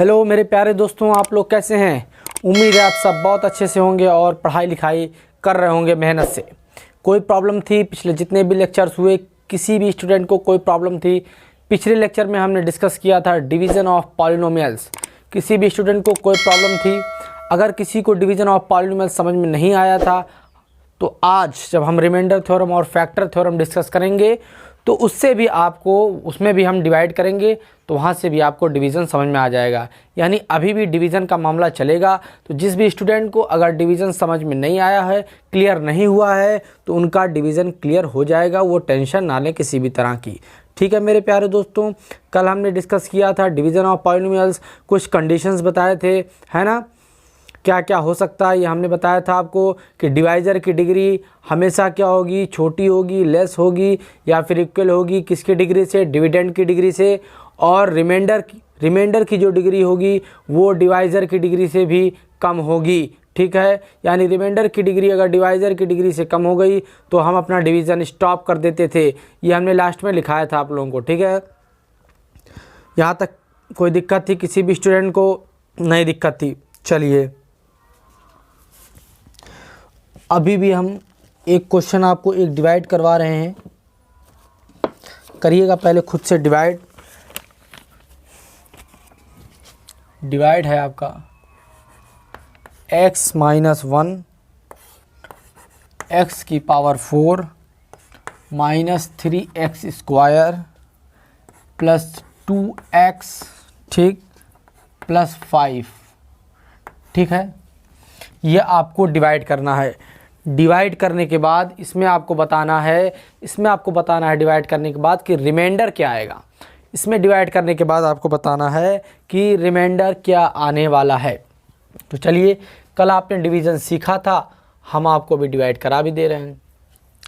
Hello मेरे प्यारे दोस्तों, आप लोग कैसे हैं। उम्मीद है आप सब बहुत अच्छे से होंगे और पढ़ाई लिखाई कर रहे होंगे मेहनत से। कोई प्रॉब्लम थी पिछले जितने भी लेक्चर्स हुए, किसी भी स्टूडेंट को कोई प्रॉब्लम थी। पिछले लेक्चर में हमने डिस्कस किया था डिवीज़न ऑफ पॉलिनोमियल्स। किसी भी स्टूडेंट को कोई प्रॉब्लम थी, अगर किसी को डिवीज़न ऑफ पॉलिनोमियल्स समझ में नहीं आया था तो आज जब हम रिमाइंडर थ्योरम और फैक्टर थ्योरम डिस्कस करेंगे तो उससे भी आपको, उसमें भी हम डिवाइड करेंगे तो वहाँ से भी आपको डिवीज़न समझ में आ जाएगा। यानी अभी भी डिवीज़न का मामला चलेगा। तो जिस भी स्टूडेंट को अगर डिवीज़न समझ में नहीं आया है, क्लियर नहीं हुआ है, तो उनका डिवीज़न क्लियर हो जाएगा। वो टेंशन ना लें किसी भी तरह की। ठीक है मेरे प्यारे दोस्तों, कल हमने डिस्कस किया था डिवीज़न ऑफ पॉलिनोमियल्स, कुछ कंडीशंस बताए थे, है ना। क्या क्या हो सकता है ये हमने बताया था आपको कि डिवाइज़र की डिग्री हमेशा क्या होगी, छोटी होगी, लेस होगी या फिर इक्वल होगी। किसकी डिग्री से? डिविडेंड की डिग्री से। और रिमाइंडर की जो डिग्री होगी वो डिवाइज़र की डिग्री से भी कम होगी। ठीक है, यानी रिमाइंडर की डिग्री अगर डिवाइज़र की डिग्री से कम हो गई तो हम अपना डिवीज़न स्टॉप कर देते थे। ये हमने लास्ट में लिखाया था आप लोगों को। ठीक है, यहाँ तक कोई दिक्कत थी किसी भी स्टूडेंट को? नहीं दिक्कत थी। चलिए अभी भी हम एक क्वेश्चन आपको एक डिवाइड करवा रहे हैं, करिएगा पहले खुद से डिवाइड है आपका x माइनस 1 x की power 4 minus 3x square plus 2x, ठीक, प्लस 5। ठीक है, ये आपको डिवाइड करना है। डिवाइड करने के बाद इसमें आपको बताना है डिवाइड करने के बाद कि रिमाइंडर क्या आएगा। इसमें डिवाइड करने के बाद आपको बताना है कि रिमाइंडर क्या आने वाला है। तो चलिए, कल आपने डिवीज़न सीखा था, हम आपको भी डिवाइड करा भी दे रहे हैं।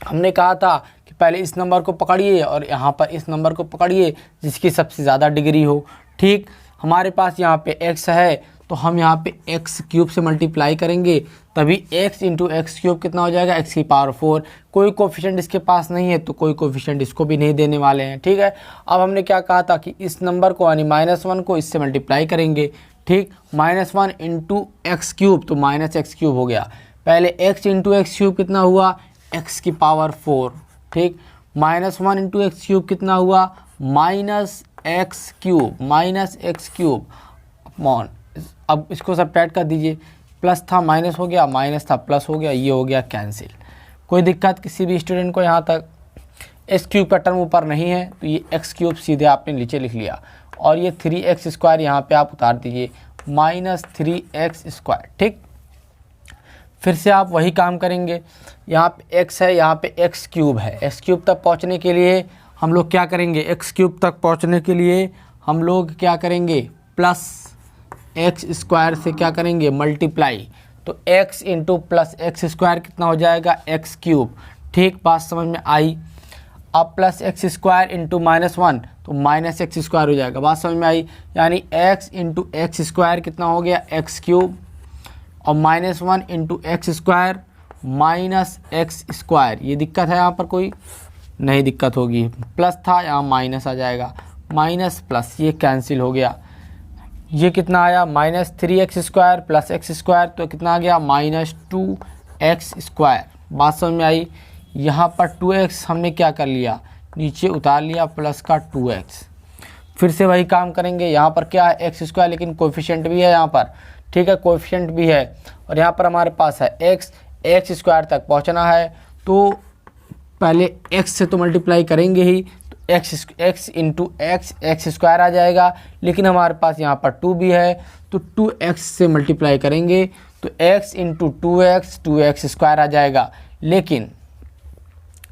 हमने कहा था कि पहले इस नंबर को पकड़िए और यहाँ पर इस नंबर को पकड़िए जिसकी सबसे ज़्यादा डिग्री हो। ठीक, हमारे पास यहाँ पे x है तो हम यहाँ पे x क्यूब से मल्टीप्लाई करेंगे, तभी x इंटू एक्स क्यूब कितना हो जाएगा, x की पावर 4। कोई कोफिशिएंट इसके पास नहीं है तो कोई कोफिशिएंट इसको भी नहीं देने वाले हैं। ठीक है, अब हमने क्या कहा था कि इस नंबर को यानी -1 को इससे मल्टीप्लाई करेंगे। ठीक, -1 इंटू एक्स क्यूब तो माइनस एक्स क्यूब हो गया। पहले x इंटू एक्स क्यूब कितना हुआ, x की पावर 4। ठीक, -1 इंटू एक्स क्यूब कितना हुआ, माइनस एक्स क्यूब अपॉन, अब इसको सब्ट्रैक्ट कर दीजिए, प्लस था माइनस हो गया, माइनस था प्लस हो गया, ये हो गया कैंसिल। कोई दिक्कत किसी भी स्टूडेंट को? यहाँ तक एक्स क्यूब का टर्म ऊपर नहीं है तो ये एक्स क्यूब सीधे आपने नीचे लिख लिया और ये 3x स्क्वायर यहाँ पे आप उतार दीजिए, माइनस 3x स्क्वायर। ठीक, फिर से आप वही काम करेंगे। यहाँ पे x है, यहाँ पे एक्स क्यूब है। एक्स क्यूब तक पहुँचने के लिए हम लोग क्या करेंगे, एक्स क्यूब तक पहुँचने के लिए हम लोग क्या करेंगे, प्लस एक्स स्क्वायर से क्या करेंगे, मल्टीप्लाई। तो x into plus x square कितना हो जाएगा, एक्स क्यूब। ठीक, बात समझ में आई। अब प्लस एक्स स्क्वायर इंटू -1 तो माइनस एक्स स्क्वायर हो जाएगा। बात समझ में आई। यानी x इंटू एक्स स्क्वायर कितना हो गया, एक्स क्यूब, और -1 into x square minus x square. ये दिक्कत है यहाँ पर? कोई नहीं दिक्कत होगी। प्लस था, यहाँ माइनस आ जाएगा, माइनस प्लस, ये कैंसिल हो गया। ये कितना आया, -3x square plus x square तो कितना आ गया, -2x स्क्वायर। बात समझ में आई। यहाँ पर 2x हमने क्या कर लिया, नीचे उतार लिया, प्लस का 2x। फिर से वही काम करेंगे। यहाँ पर क्या है, एक्स स्क्वायर, लेकिन कोएफिशिएंट भी है यहाँ पर। ठीक है, कोएफिशिएंट भी है और यहाँ पर हमारे पास है एक्स स्क्वायर तक पहुँचना है तो पहले x से तो मल्टीप्लाई करेंगे ही, x इंटू एक्स स्क्वायर आ जाएगा, लेकिन हमारे पास यहाँ पर 2 भी है तो 2x से मल्टीप्लाई करेंगे तो x इंटू 2x स्क्वायर आ जाएगा।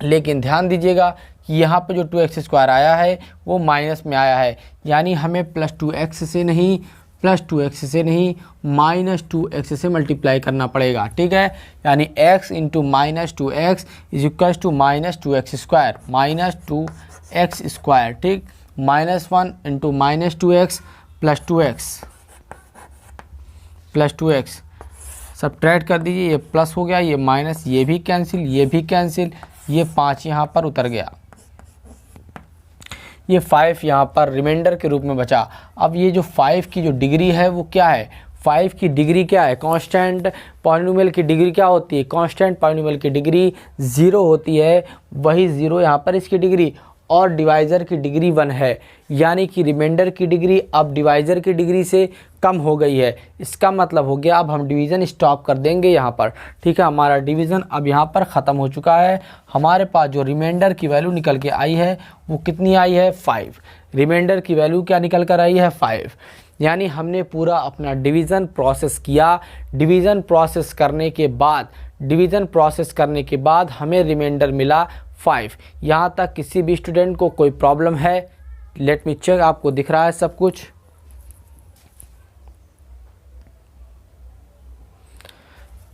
लेकिन ध्यान दीजिएगा कि यहाँ पर जो 2x स्क्वायर आया है वो माइनस में आया है, यानी हमें प्लस 2x से नहीं -2x से मल्टीप्लाई करना पड़ेगा। ठीक है, यानी x into -2x is equal to -2x square, -2x square. ठीक, -1 into -2x plus 2x subtract कर दीजिए, ये प्लस हो गया, ये माइनस, ये भी कैंसिल, ये 5 यहाँ पर उतर गया। ये 5 यहाँ पर रिमाइंडर के रूप में बचा। अब ये जो 5 की जो डिग्री है वो क्या है, 5 की डिग्री क्या है, कांस्टेंट पॉलिनोमियल की डिग्री क्या होती है, कांस्टेंट पॉलिनोमियल की डिग्री 0 होती है, वही 0 यहाँ पर इसकी डिग्री, और डिवाइज़र की डिग्री 1 है, यानी कि रिमाइंडर की डिग्री अब डिवाइज़र की डिग्री से कम हो गई है। इसका मतलब हो गया अब हम डिवीज़न स्टॉप कर देंगे यहाँ पर, ठीक है। हमारा डिवीज़न अब यहाँ पर ख़त्म हो चुका है। हमारे पास जो रिमाइंडर की वैल्यू निकल के आई है वो कितनी आई है, 5। रिमाइंडर की वैल्यू क्या निकल कर आई है, 5। यानी हमने पूरा अपना डिवीज़न प्रोसेस किया। डिवीज़न प्रोसेस करने के बाद हमें रिमाइंडर मिला 5। यहाँ तक किसी भी स्टूडेंट को कोई प्रॉब्लम है? लेट मी चेक, आपको दिख रहा है सब कुछ?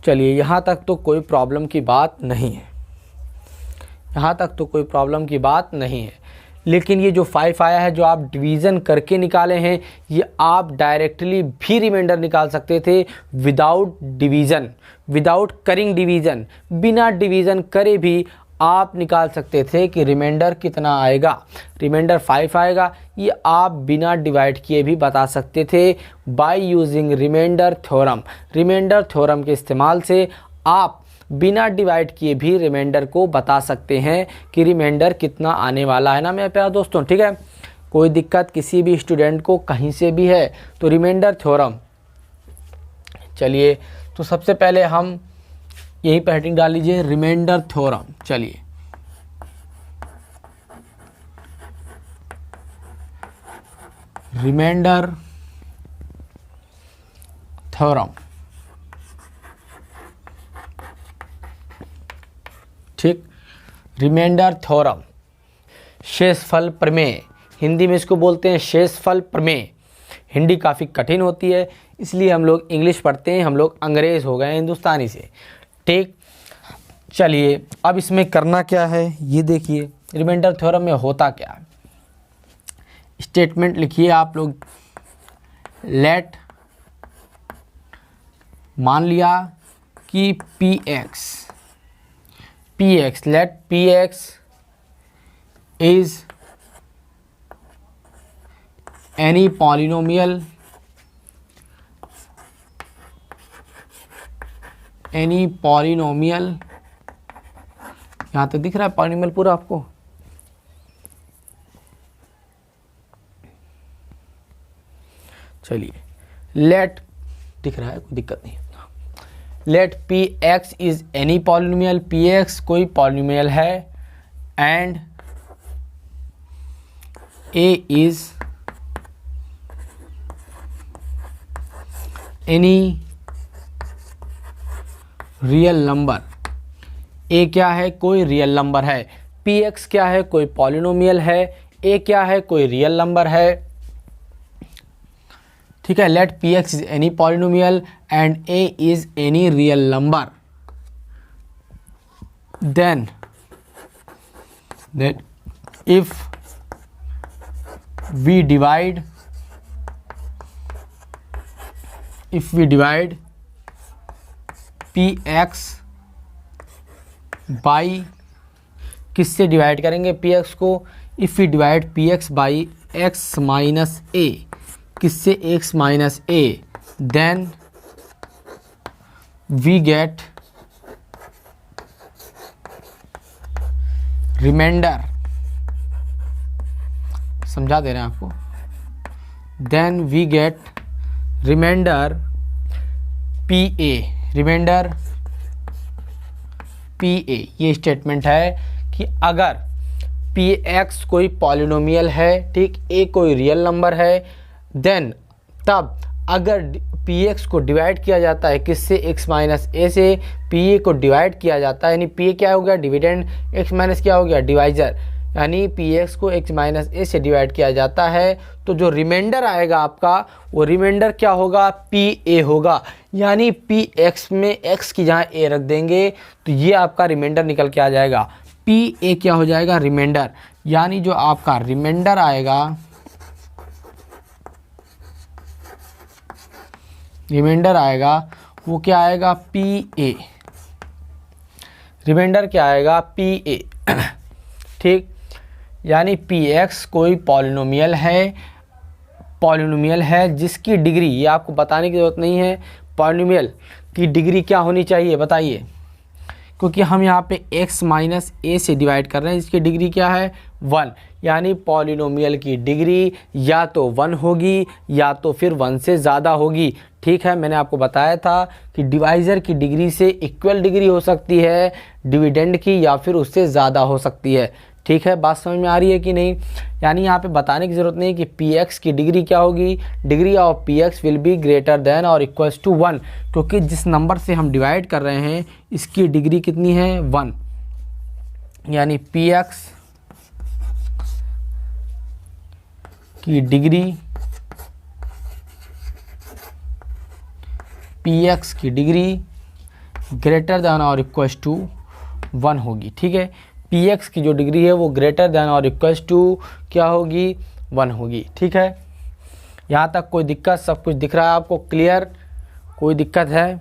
चलिए, यहाँ तक तो कोई प्रॉब्लम की बात नहीं है, यहाँ तक तो कोई प्रॉब्लम की बात नहीं है। लेकिन ये जो 5 आया है, जो आप डिवीज़न करके निकाले हैं, ये आप डायरेक्टली भी रिमाइंडर निकाल सकते थे विदाउट डिवीज़न, विदाउट करिंग डिवीज़न, बिना डिवीज़न करे भी आप निकाल सकते थे कि रिमाइंडर कितना आएगा। रिमाइंडर 5 आएगा, ये आप बिना डिवाइड किए भी बता सकते थे by using remainder theorem. Remainder theorem के इस्तेमाल से आप बिना डिवाइड किए भी रिमाइंडर को बता सकते हैं कि रिमाइंडर कितना आने वाला है ना मेरे प्यारे दोस्तों, ठीक है। कोई दिक्कत किसी भी स्टूडेंट को कहीं से भी है तो रिमाइंडर थ्योरम, चलिए तो सबसे पहले हम यही पे हेडिंग डाल लीजिए, रिमाइंडर थ्योरम। चलिए, रिमाइंडर थ्योरम, ठीक। रिमाइंडर थ्योरम, शेषफल प्रमेय, हिंदी में इसको बोलते हैं शेषफल प्रमेय। हिंदी काफ़ी कठिन होती है, इसलिए हम लोग इंग्लिश पढ़ते हैं, हम लोग अंग्रेज़ हो गए हिंदुस्तानी से, ठीक। चलिए, अब इसमें करना क्या है ये देखिए। रिमाइंडर थ्योरम में होता क्या है, स्टेटमेंट लिखिए आप लोग। लेट, मान लिया कि px, let px is any polynomial, यहाँ तक दिख रहा है पॉलिनोमियल पूरा आपको? चलिए, लेट, दिख रहा है, कोई दिक्कत नहीं। Let px is any polynomial, px कोई पॉलिनोमियल है, and a is any real number. a क्या है, कोई रियल नंबर है। px क्या है, कोई पॉलिनोमियल है। a क्या है, कोई रियल नंबर है, ठीक है। Let px is any polynomial and a is any real number, then if we divide px by, किससे डिवाइड करेंगे px को? If we divide px by x minus a, किससे? x minus a, then we get remainder, समझा दे रहे हैं आपको। Then we get remainder pa, remainder pa। ये स्टेटमेंट है कि अगर px कोई पॉलिनोमियल है, ठीक, a कोई रियल नंबर है, देन तब अगर px को डिवाइड किया जाता है किससे? x माइनस a से, pa को डिवाइड किया जाता है, यानी pa क्या हो गया? डिविडेंड, x माइनस क्या हो गया? डिवाइजर, यानी px को x माइनस a से डिवाइड किया जाता है, तो जो रिमाइंडर आएगा आपका वो रिमाइंडर क्या होगा? pa होगा। यानी px में x की जहाँ a रख देंगे तो ये आपका रिमाइंडर निकल के आ जाएगा। pa क्या हो जाएगा? रिमाइंडर। यानी जो आपका रिमाइंडर आएगा, वो क्या आएगा? pa। रिमाइंडर क्या आएगा? pa, ठीक। यानी पी एक्स कोई पॉलिनोमियल है जिसकी डिग्री, ये आपको बताने की ज़रूरत नहीं है, पॉलिनोमियल की डिग्री क्या होनी चाहिए बताइए, क्योंकि हम यहाँ पे x माइनस ए से डिवाइड कर रहे हैं, जिसकी डिग्री क्या है 1, यानी पॉलिनोमियल की डिग्री या तो 1 होगी या तो फिर 1 से ज़्यादा होगी। ठीक है, मैंने आपको बताया था कि डिवाइज़र की डिग्री से इक्वल डिग्री हो सकती है डिविडेंड की, या फिर उससे ज़्यादा हो सकती है। ठीक है, बात समझ में आ रही है कि नहीं? यानी यहाँ पे बताने की ज़रूरत नहीं कि पी एक्स की डिग्री क्या होगी, degree of P x will be greater than और इक्वल्स टू 1, क्योंकि जिस नंबर से हम डिवाइड कर रहे हैं इसकी डिग्री कितनी है 1, यानी पी एक्स की डिग्री, पी एक्स की डिग्री ग्रेटर देन और इक्वल्स टू 1 होगी। ठीक है, पी एक्स की जो डिग्री है वो ग्रेटर देन और इक्वल्स टू क्या होगी 1 होगी। ठीक है, यहाँ तक कोई दिक्कत, सब कुछ दिख रहा है आपको क्लियर, कोई दिक्कत है?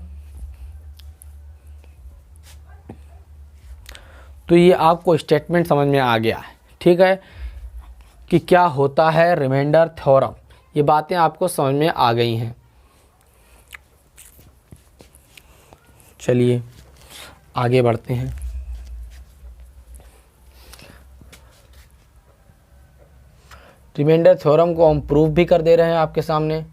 तो ये आपको स्टेटमेंट समझ में आ गया है। ठीक है, कि क्या होता है रिमाइंडर थ्योरम, ये बातें आपको समझ में आ गई हैं। चलिए आगे बढ़ते हैं। रिमाइंडर थ्योरम को हम प्रूव भी कर दे रहे हैं आपके सामने।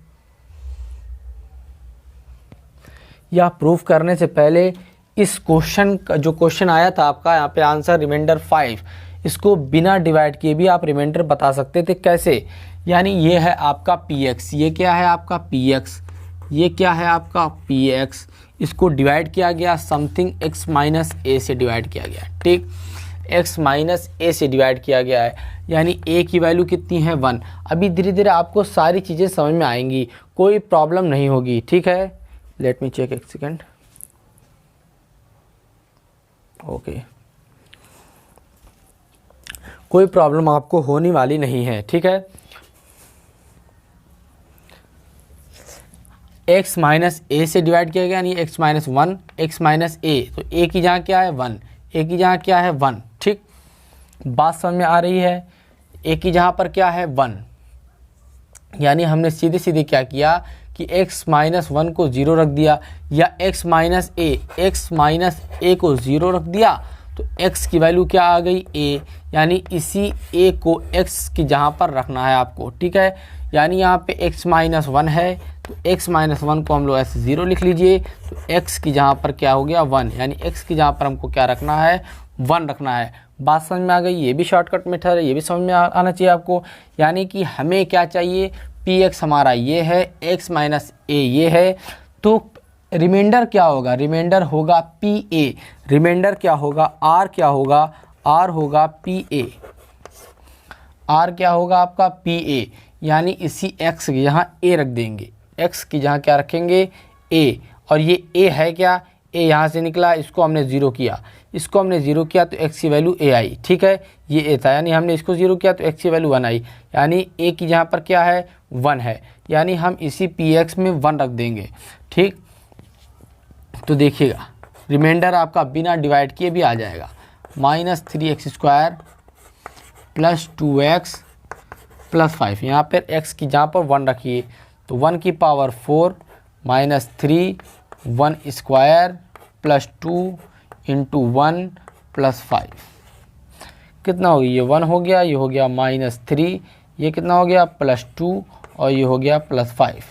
या प्रूफ करने से पहले इस क्वेश्चन का जो क्वेश्चन आया था आपका यहाँ पे आंसर रिमाइंडर 5, इसको बिना डिवाइड किए भी आप रिमाइंडर बता सकते थे। कैसे? यानी ये है आपका पी एक्स, ये क्या है आपका पी एक्स, ये क्या है आपका पी एक्स, इसको डिवाइड किया गया समथिंग एक्स माइनस ए से डिवाइड किया गया। ठीक, x माइनस ए से डिवाइड किया गया है, यानी a की वैल्यू कितनी है 1। अभी धीरे धीरे आपको सारी चीज़ें समझ में आएंगी, कोई प्रॉब्लम नहीं होगी। ठीक है, लेट मी चेक एक सेकेंड। ओके, कोई प्रॉब्लम आपको होने वाली नहीं है। ठीक है, x माइनस ए से डिवाइड किया गया, यानी x माइनस 1, x माइनस ए, तो a की जहाँ क्या है 1, a की जहाँ क्या है 1। ठीक, बात समझ में आ रही है? a की जहाँ पर क्या है 1, यानी हमने सीधे सीधे क्या किया कि x माइनस 1 को 0 रख दिया, या x माइनस ए को 0 रख दिया, तो x की वैल्यू क्या आ गई a, यानी इसी a को x की जहाँ पर रखना है आपको। ठीक है, यानी यहाँ पे x माइनस 1 है, तो x माइनस 1 को हम लोग ऐसे 0 लिख लीजिए, तो x की जहाँ पर क्या हो गया 1, यानी x की जहाँ पर हमको क्या रखना है 1 रखना है। बात समझ में आ गई? ये भी शॉर्टकट मेथड है, ये भी समझ में आना चाहिए आपको। यानी कि हमें क्या चाहिए, पी एक्स हमारा ये है, x माइनस ए ये है, तो रिमाइंडर क्या होगा, रिमाइंडर होगा पी ए, रिमाइंडर क्या होगा r क्या होगा, r होगा पी ए, r क्या होगा आपका पी ए, यानी इसी x की यहाँ a रख देंगे, x की जहाँ क्या रखेंगे a, और ये a है क्या, a यहाँ से निकला, इसको हमने 0 किया, इसको हमने 0 किया तो x की वैल्यू a आई। ठीक है, ये a था, यानी हमने इसको 0 किया तो x की वैल्यू 1 आई, यानी a की जहाँ पर क्या है 1 है, यानी हम इसी px में 1 रख देंगे। ठीक, तो देखिएगा रिमाइंडर आपका बिना डिवाइड किए भी आ जाएगा, minus 3x² plus 2x plus 5, यहाँ पर x की जहाँ पर 1 रखिए, तो 1 की power 4 minus 3 1 square plus 2 into 1 plus 5, कितना हो गया, ये 1 हो गया, ये हो गया माइनस 3, ये कितना हो गया प्लस 2, और ये हो गया प्लस 5,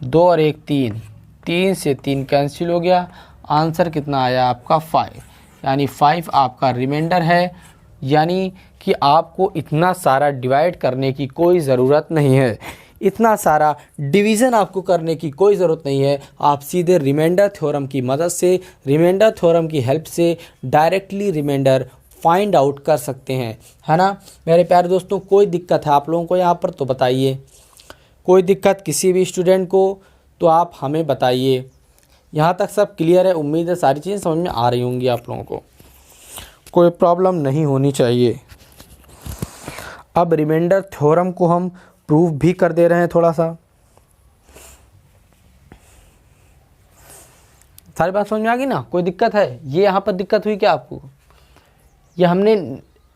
2 और 1 3, 3 से 3 कैंसिल हो गया, आंसर कितना आया आपका 5, यानी 5 आपका रिमाइंडर है। यानी कि आपको इतना सारा डिवाइड करने की कोई ज़रूरत नहीं है, इतना सारा डिवीज़न आपको करने की कोई ज़रूरत नहीं है। आप सीधे रिमाइंडर थ्योरम की मदद से, रिमाइंडर थ्योरम की हेल्प से डायरेक्टली रिमाइंडर फाइंड आउट कर सकते हैं, है ना मेरे प्यारे दोस्तों? कोई दिक्कत है आप लोगों को यहाँ पर तो बताइए, कोई दिक्कत किसी भी स्टूडेंट को तो आप हमें बताइए। यहाँ तक सब क्लियर है, उम्मीद है सारी चीज़ें समझ में आ रही होंगी आप लोगों को, कोई प्रॉब्लम नहीं होनी चाहिए। अब रिमाइंडर थ्योरम को हम प्रूफ भी कर दे रहे हैं थोड़ा सा, सारी बात समझ में आ गई ना? कोई दिक्कत है? ये यहाँ पर दिक्कत हुई क्या आपको? ये हमने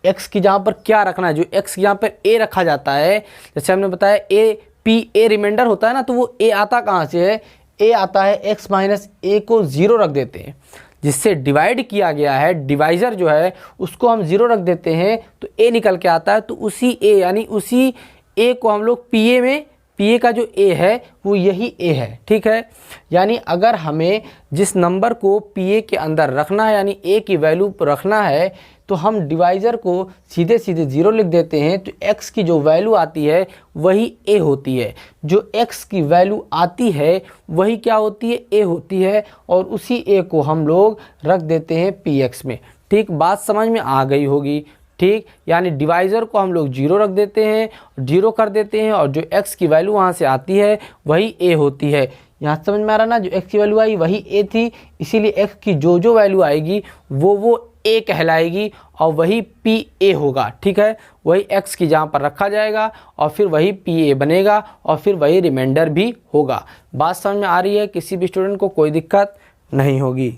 x की जहाँ पर क्या रखना है, जो x की यहाँ पर a रखा जाता है, जैसे हमने बताया a p a रिमाइंडर होता है ना, तो वो a आता कहाँ से है, a आता है x माइनस a को 0 रख देते हैं, जिससे डिवाइड किया गया है, डिवाइज़र जो है उसको हम 0 रख देते हैं तो a निकल के आता है। तो उसी a यानी उसी a को हम लोग pa में, pa का जो a है वो यही a है, ठीक है। यानी अगर हमें जिस नंबर को pa के अंदर रखना है यानी a की वैल्यू रखना है तो हम डिवाइज़र को सीधे सीधे 0 लिख देते हैं, तो x की जो वैल्यू आती है वही a होती है, जो x की वैल्यू आती है वही क्या होती है, a होती है, और उसी a को हम लोग रख देते हैं px में। ठीक, बात समझ में आ गई होगी। ठीक, यानी डिवाइज़र को हम लोग 0 रख देते हैं, 0 कर देते हैं, और जो x की वैल्यू वहाँ से आती है वही a होती है। यहाँ समझ में आ रहा ना, जो x की वैल्यू आई वही a थी, इसीलिए x की जो जो वैल्यू आएगी वो a कहलाएगी और वही pa होगा। ठीक है, वही x की जहाँ पर रखा जाएगा और फिर वही pa बनेगा और फिर वही रिमाइंडर भी होगा। बात समझ में आ रही है, किसी भी स्टूडेंट को कोई दिक्कत नहीं होगी।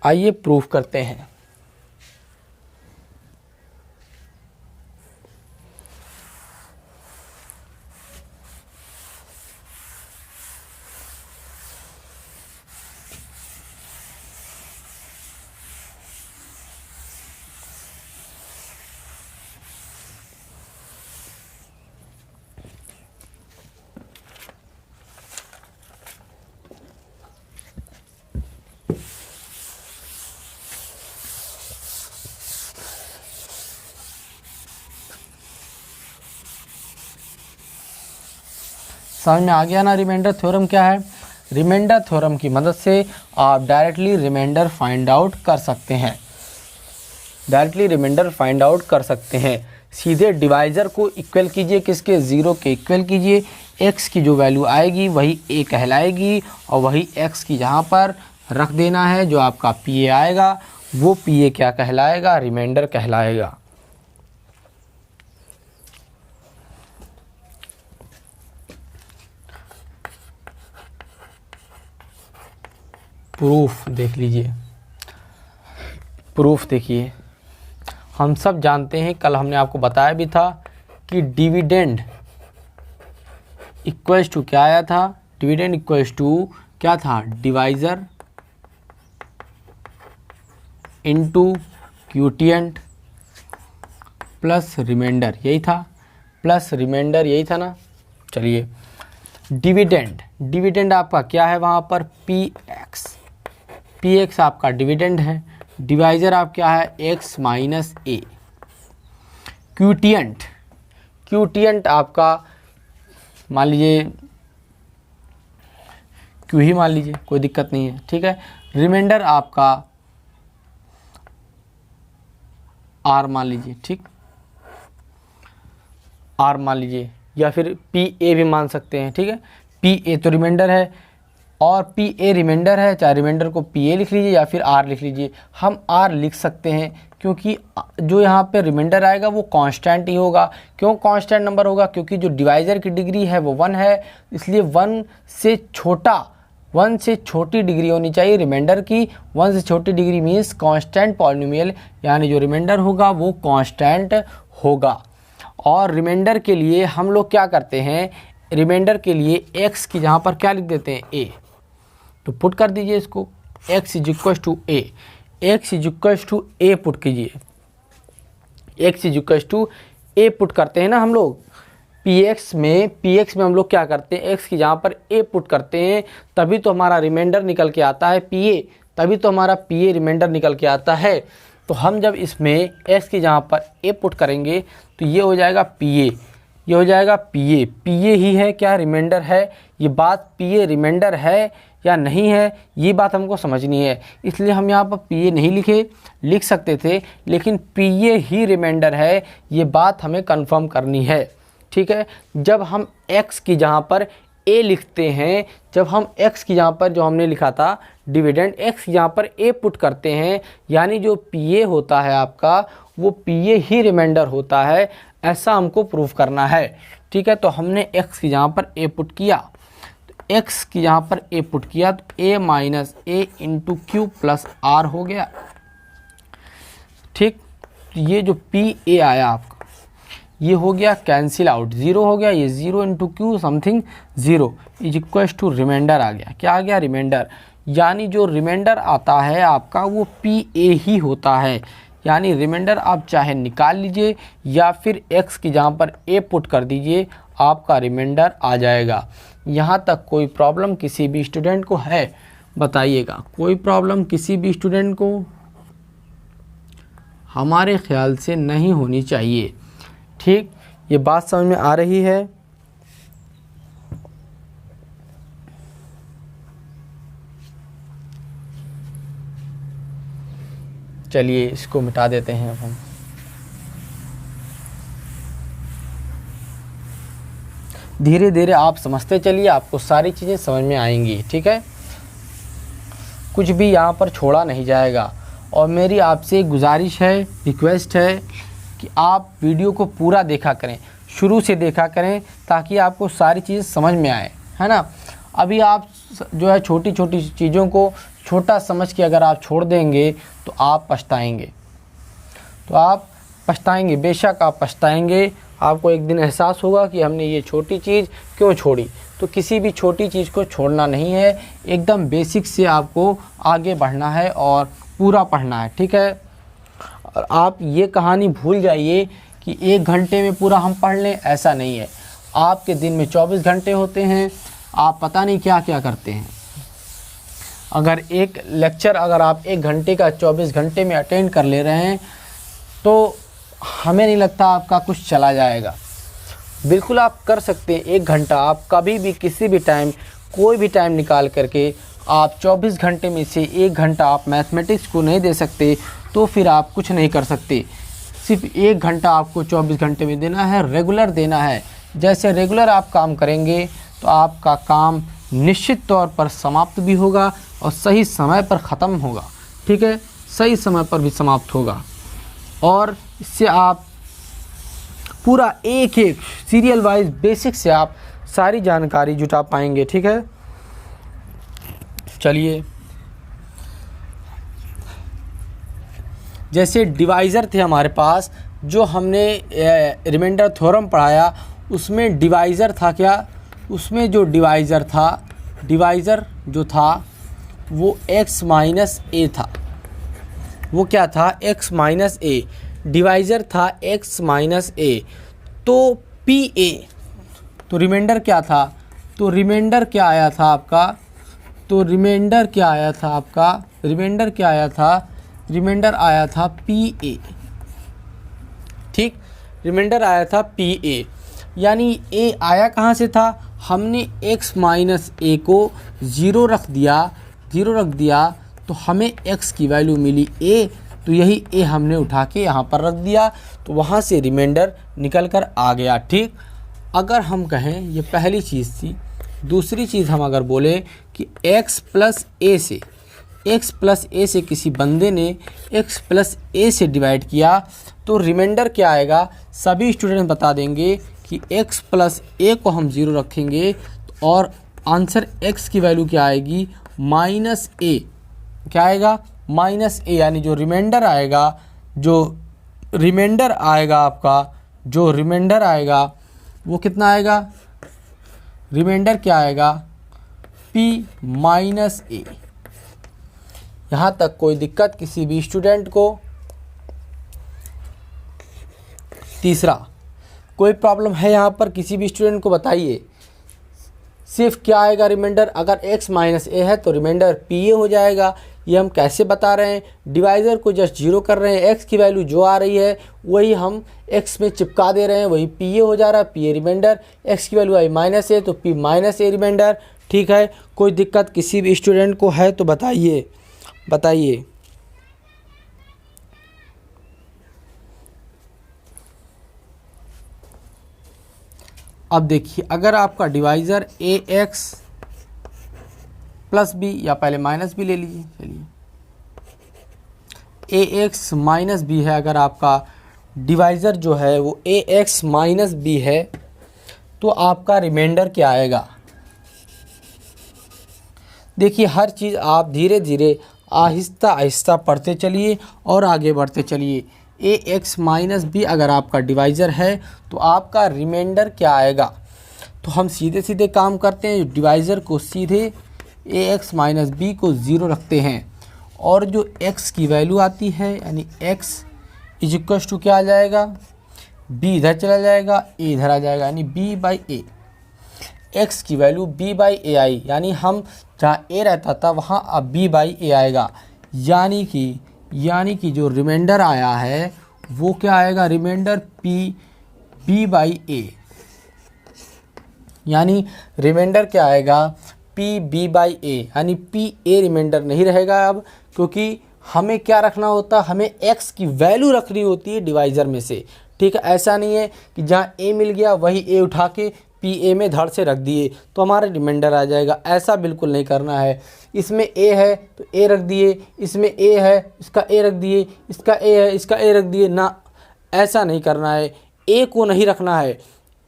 आइए प्रूफ करते हैं। समझ में आ गया ना रिमाइंडर थ्योरम क्या है। रिमाइंडर थ्योरम की मदद से आप डायरेक्टली रिमाइंडर फाइंड आउट कर सकते हैं, डायरेक्टली रिमाइंडर फाइंड आउट कर सकते हैं। सीधे डिवाइज़र को इक्वल कीजिए, किसके, 0 के इक्वल कीजिए, x की जो वैल्यू आएगी वही a कहलाएगी और वही x की जहाँ पर रख देना है, जो आपका pa आएगा वो pa क्या कहलाएगा, रिमाइंडर कहलाएगा। प्रूफ देख लीजिए, प्रूफ देखिए। हम सब जानते हैं, कल हमने आपको बताया भी था कि डिविडेंड इक्वल्स टू क्या आया था, डिविडेंड इक्वल्स टू क्या था, डिवाइज़र इनटू क्यूटिएंट प्लस रिमाइंडर, यही था, प्लस रिमाइंडर, यही था ना। चलिए, डिविडेंड, डिविडेंड आपका क्या है वहाँ पर, px आपका डिविडेंड है, डिवाइज़र आप क्या है, x माइनस a। क्यूटिएंट, क्यूटिएंट आपका मान लीजिए क्यू ही मान लीजिए, कोई दिक्कत नहीं है, ठीक है। रिमाइंडर आपका r मान लीजिए, ठीक, r मान लीजिए, या फिर pa भी मान सकते हैं, ठीक है। pa तो रिमाइंडर है और pa रिमाइंडर है, चाहे रिमाइंडर को pa लिख लीजिए या फिर r लिख लीजिए। हम r लिख सकते हैं क्योंकि जो यहाँ पे रिमाइंडर आएगा वो कांस्टेंट ही होगा। क्यों कांस्टेंट नंबर होगा, क्योंकि जो डिवाइज़र की डिग्री है वो 1 है, इसलिए 1 से छोटी डिग्री होनी चाहिए रिमाइंडर की। 1 से छोटी डिग्री मीन्स कांस्टेंट पॉलिनोमियल, यानी जो रिमाइंडर होगा वो कांस्टेंट होगा। और रिमाइंडर के लिए हम लोग क्या करते हैं, रिमाइंडर के लिए x की जहाँ पर क्या लिख देते हैं, a, तो पुट कर दीजिए इसको, x is equal to a, x is equal to a put कीजिए, x is equal to a put करते हैं ना हम लोग। px में हम लोग क्या करते हैं, x की जहाँ पर a पुट करते हैं, तभी तो हमारा रिमाइंडर निकल के आता है pa, तभी तो हमारा pa रिमाइंडर निकल के आता है। तो हम जब इसमें x की जहाँ पर a पुट करेंगे तो ये हो जाएगा pa, ये हो जाएगा pa, pa ही है क्या, रिमाइंडर है। ये बात pa रिमाइंडर है या नहीं है, ये बात हमको समझनी है, इसलिए हम यहाँ पर pa नहीं लिख सकते थे, लेकिन pa ही रिमाइंडर है, ये बात हमें कंफर्म करनी है, ठीक है। जब हम x की जहाँ पर a लिखते हैं, जब हम x की जहाँ पर जो हमने लिखा था डिविडेंड, x की जहाँ पर a पुट करते हैं, यानी जो pa होता है आपका वो pa ही रिमाइंडर होता है, ऐसा हमको प्रूफ करना है, ठीक है। तो हमने x की जहाँ पर a पुट किया, तो x की यहाँ पर a पुट किया तो a minus a into Q plus r हो गया, ठीक। तो ये जो पी ए आया आपका, ये हो गया कैंसिल आउट, ज़ीरो हो गया, ये zero into Q something zero is equals to remainder आ गया। क्या आ गया? रिमाइंडर। यानी जो रिमाइंडर आता है आपका वो पी ए ही होता है। यानी रिमाइंडर आप चाहे निकाल लीजिए या फिर x की जहाँ पर a पुट कर दीजिए, आपका रिमाइंडर आ जाएगा। यहाँ तक कोई प्रॉब्लम किसी भी स्टूडेंट को है बताइएगा? कोई प्रॉब्लम किसी भी स्टूडेंट को? हमारे ख्याल से नहीं होनी चाहिए। ठीक, ये बात समझ में आ रही है? चलिए इसको मिटा देते हैं अब हम। धीरे धीरे आप समझते चलिए, आपको सारी चीज़ें समझ में आएंगी। ठीक है, कुछ भी यहाँ पर छोड़ा नहीं जाएगा। और मेरी आपसे गुजारिश है, रिक्वेस्ट है कि आप वीडियो को पूरा देखा करें, शुरू से देखा करें, ताकि आपको सारी चीज़ें समझ में आए, है ना। अभी आप जो है छोटी छोटी चीज़ों को छोटा समझ के अगर आप छोड़ देंगे तो आप पछताएंगे, तो आप पछताएंगे, बेशक आप पछताएंगे। आपको एक दिन एहसास होगा कि हमने ये छोटी चीज़ क्यों छोड़ी। तो किसी भी छोटी चीज़ को छोड़ना नहीं है, एकदम बेसिक से आपको आगे बढ़ना है और पूरा पढ़ना है। ठीक है, और आप ये कहानी भूल जाइए कि 1 घंटे में पूरा हम पढ़ लें, ऐसा नहीं है। आपके दिन में 24 घंटे होते हैं, आप पता नहीं क्या क्या करते हैं। अगर एक लेक्चर अगर आप 1 घंटे का 24 घंटे में अटेंड कर ले रहे हैं तो हमें नहीं लगता आपका कुछ चला जाएगा। बिल्कुल आप कर सकते हैं। 1 घंटा आप कभी भी किसी भी टाइम कोई भी टाइम निकाल करके आप 24 घंटे में से 1 घंटा आप मैथमेटिक्स को नहीं दे सकते तो फिर आप कुछ नहीं कर सकते। सिर्फ 1 घंटा आपको 24 घंटे में देना है, रेगुलर देना है। जैसे रेगुलर आप काम करेंगे तो आपका काम निश्चित तौर पर समाप्त भी होगा और सही समय पर ख़त्म होगा। ठीक है, सही समय पर भी समाप्त होगा और इससे आप पूरा एक एक सीरियल वाइज बेसिक से आप सारी जानकारी जुटा पाएंगे। ठीक है, चलिए जैसे डिवाइज़र थे हमारे पास, जो हमने रिमाइंडर थ्योरम पढ़ाया उसमें डिवाइज़र था क्या? उसमें जो डिवाइज़र था, डिवाइज़र जो था वो x माइनस ए था। वो क्या था? x माइनस ए। डिवाइज़र था x माइनस ए। तो पी ए, तो रिमाइंडर क्या था? तो रिमाइंडर क्या आया था आपका? तो रिमाइंडर क्या आया था आपका? रिमाइंडर क्या आया था? रिमाइंडर आया था पी ए। ठीक, रिमाइंडर आया था पी ए। यानी ए आया कहाँ से था? हमने x माइनस ए को ज़ीरो रख दिया तो हमें x की वैल्यू मिली a, तो यही a हमने उठा के यहाँ पर रख दिया, तो वहाँ से रिमाइंडर निकल कर आ गया। ठीक, अगर हम कहें ये पहली चीज़ थी। दूसरी चीज़ हम अगर बोले कि x प्लस ए से किसी बंदे ने x प्लस ए से डिवाइड किया तो रिमाइंडर क्या आएगा? सभी स्टूडेंट बता देंगे कि x प्लस ए को हम ज़ीरो रखेंगे और आंसर x की वैल्यू क्या आएगी? माइनस ए। क्या आएगा? माइनस ए। यानी जो रिमाइंडर आएगा, जो रिमाइंडर आएगा वो कितना आएगा? रिमाइंडर क्या आएगा? p माइनस ए। यहाँ तक कोई दिक्कत किसी भी स्टूडेंट को? तीसरा, कोई प्रॉब्लम है यहाँ पर किसी भी स्टूडेंट को? बताइए। सिर्फ क्या आएगा रिमाइंडर? अगर x माइनस ए है तो रिमाइंडर पी ए हो जाएगा। ये हम कैसे बता रहे हैं? डिवाइज़र को जस्ट जीरो कर रहे हैं, x की वैल्यू जो आ रही है वही हम x में चिपका दे रहे हैं, वही पी ए हो जा रहा है, पी ए रिमाइंडर। x की वैल्यू आई माइनस ए तो p माइनस ए रिमाइंडर। ठीक है, कोई दिक्कत किसी भी स्टूडेंट को है तो बताइए। अब देखिए, अगर आपका डिवाइज़र ए एक्स प्लस बी, या पहले माइनस बी ले लीजिए, चलिए ए एक्स माइनस बी है, अगर आपका डिवाइज़र जो है वो ए एक्स माइनस बी है तो आपका रिमाइंडर क्या आएगा? देखिए, हर चीज़ आप धीरे धीरे आहिस्ता आहिस्ता पढ़ते चलिए और आगे बढ़ते चलिए। ए एक्स माइनस बी अगर आपका डिवाइज़र है तो आपका रिमाइंडर क्या आएगा। तो हम सीधे सीधे काम करते हैं, डिवाइज़र को सीधे ए एक्स माइनस बी को 0 रखते हैं और जो x की वैल्यू आती है यानी x इज इक्वल टू क्या आ जाएगा, b इधर चला जाएगा, a इधर आ जाएगा, यानी b बाई ए। x की वैल्यू b बाई ए आई, यानी हम जहाँ a रहता था वहाँ अब b बाई ए आएगा, यानी कि जो रिमाइंडर आया है वो क्या आएगा, रिमाइंडर b बाई ए, यानी रिमाइंडर क्या आएगा b बाई ए, यानी a रिमाइंडर नहीं रहेगा अब, क्योंकि हमें क्या रखना होता है, हमें x की वैल्यू रखनी होती है डिवाइज़र में से। ठीक है, ऐसा नहीं है कि जहाँ a मिल गया वही a उठा के PA में धड़ से रख दिए तो हमारा रिमाइंडर आ जाएगा, ऐसा बिल्कुल नहीं करना है। इसमें a है तो a रख दिए, इसमें a है इसका a रख दिए, इसका a है इसका a रख दिए ना, ऐसा नहीं करना है। a को नहीं रखना है,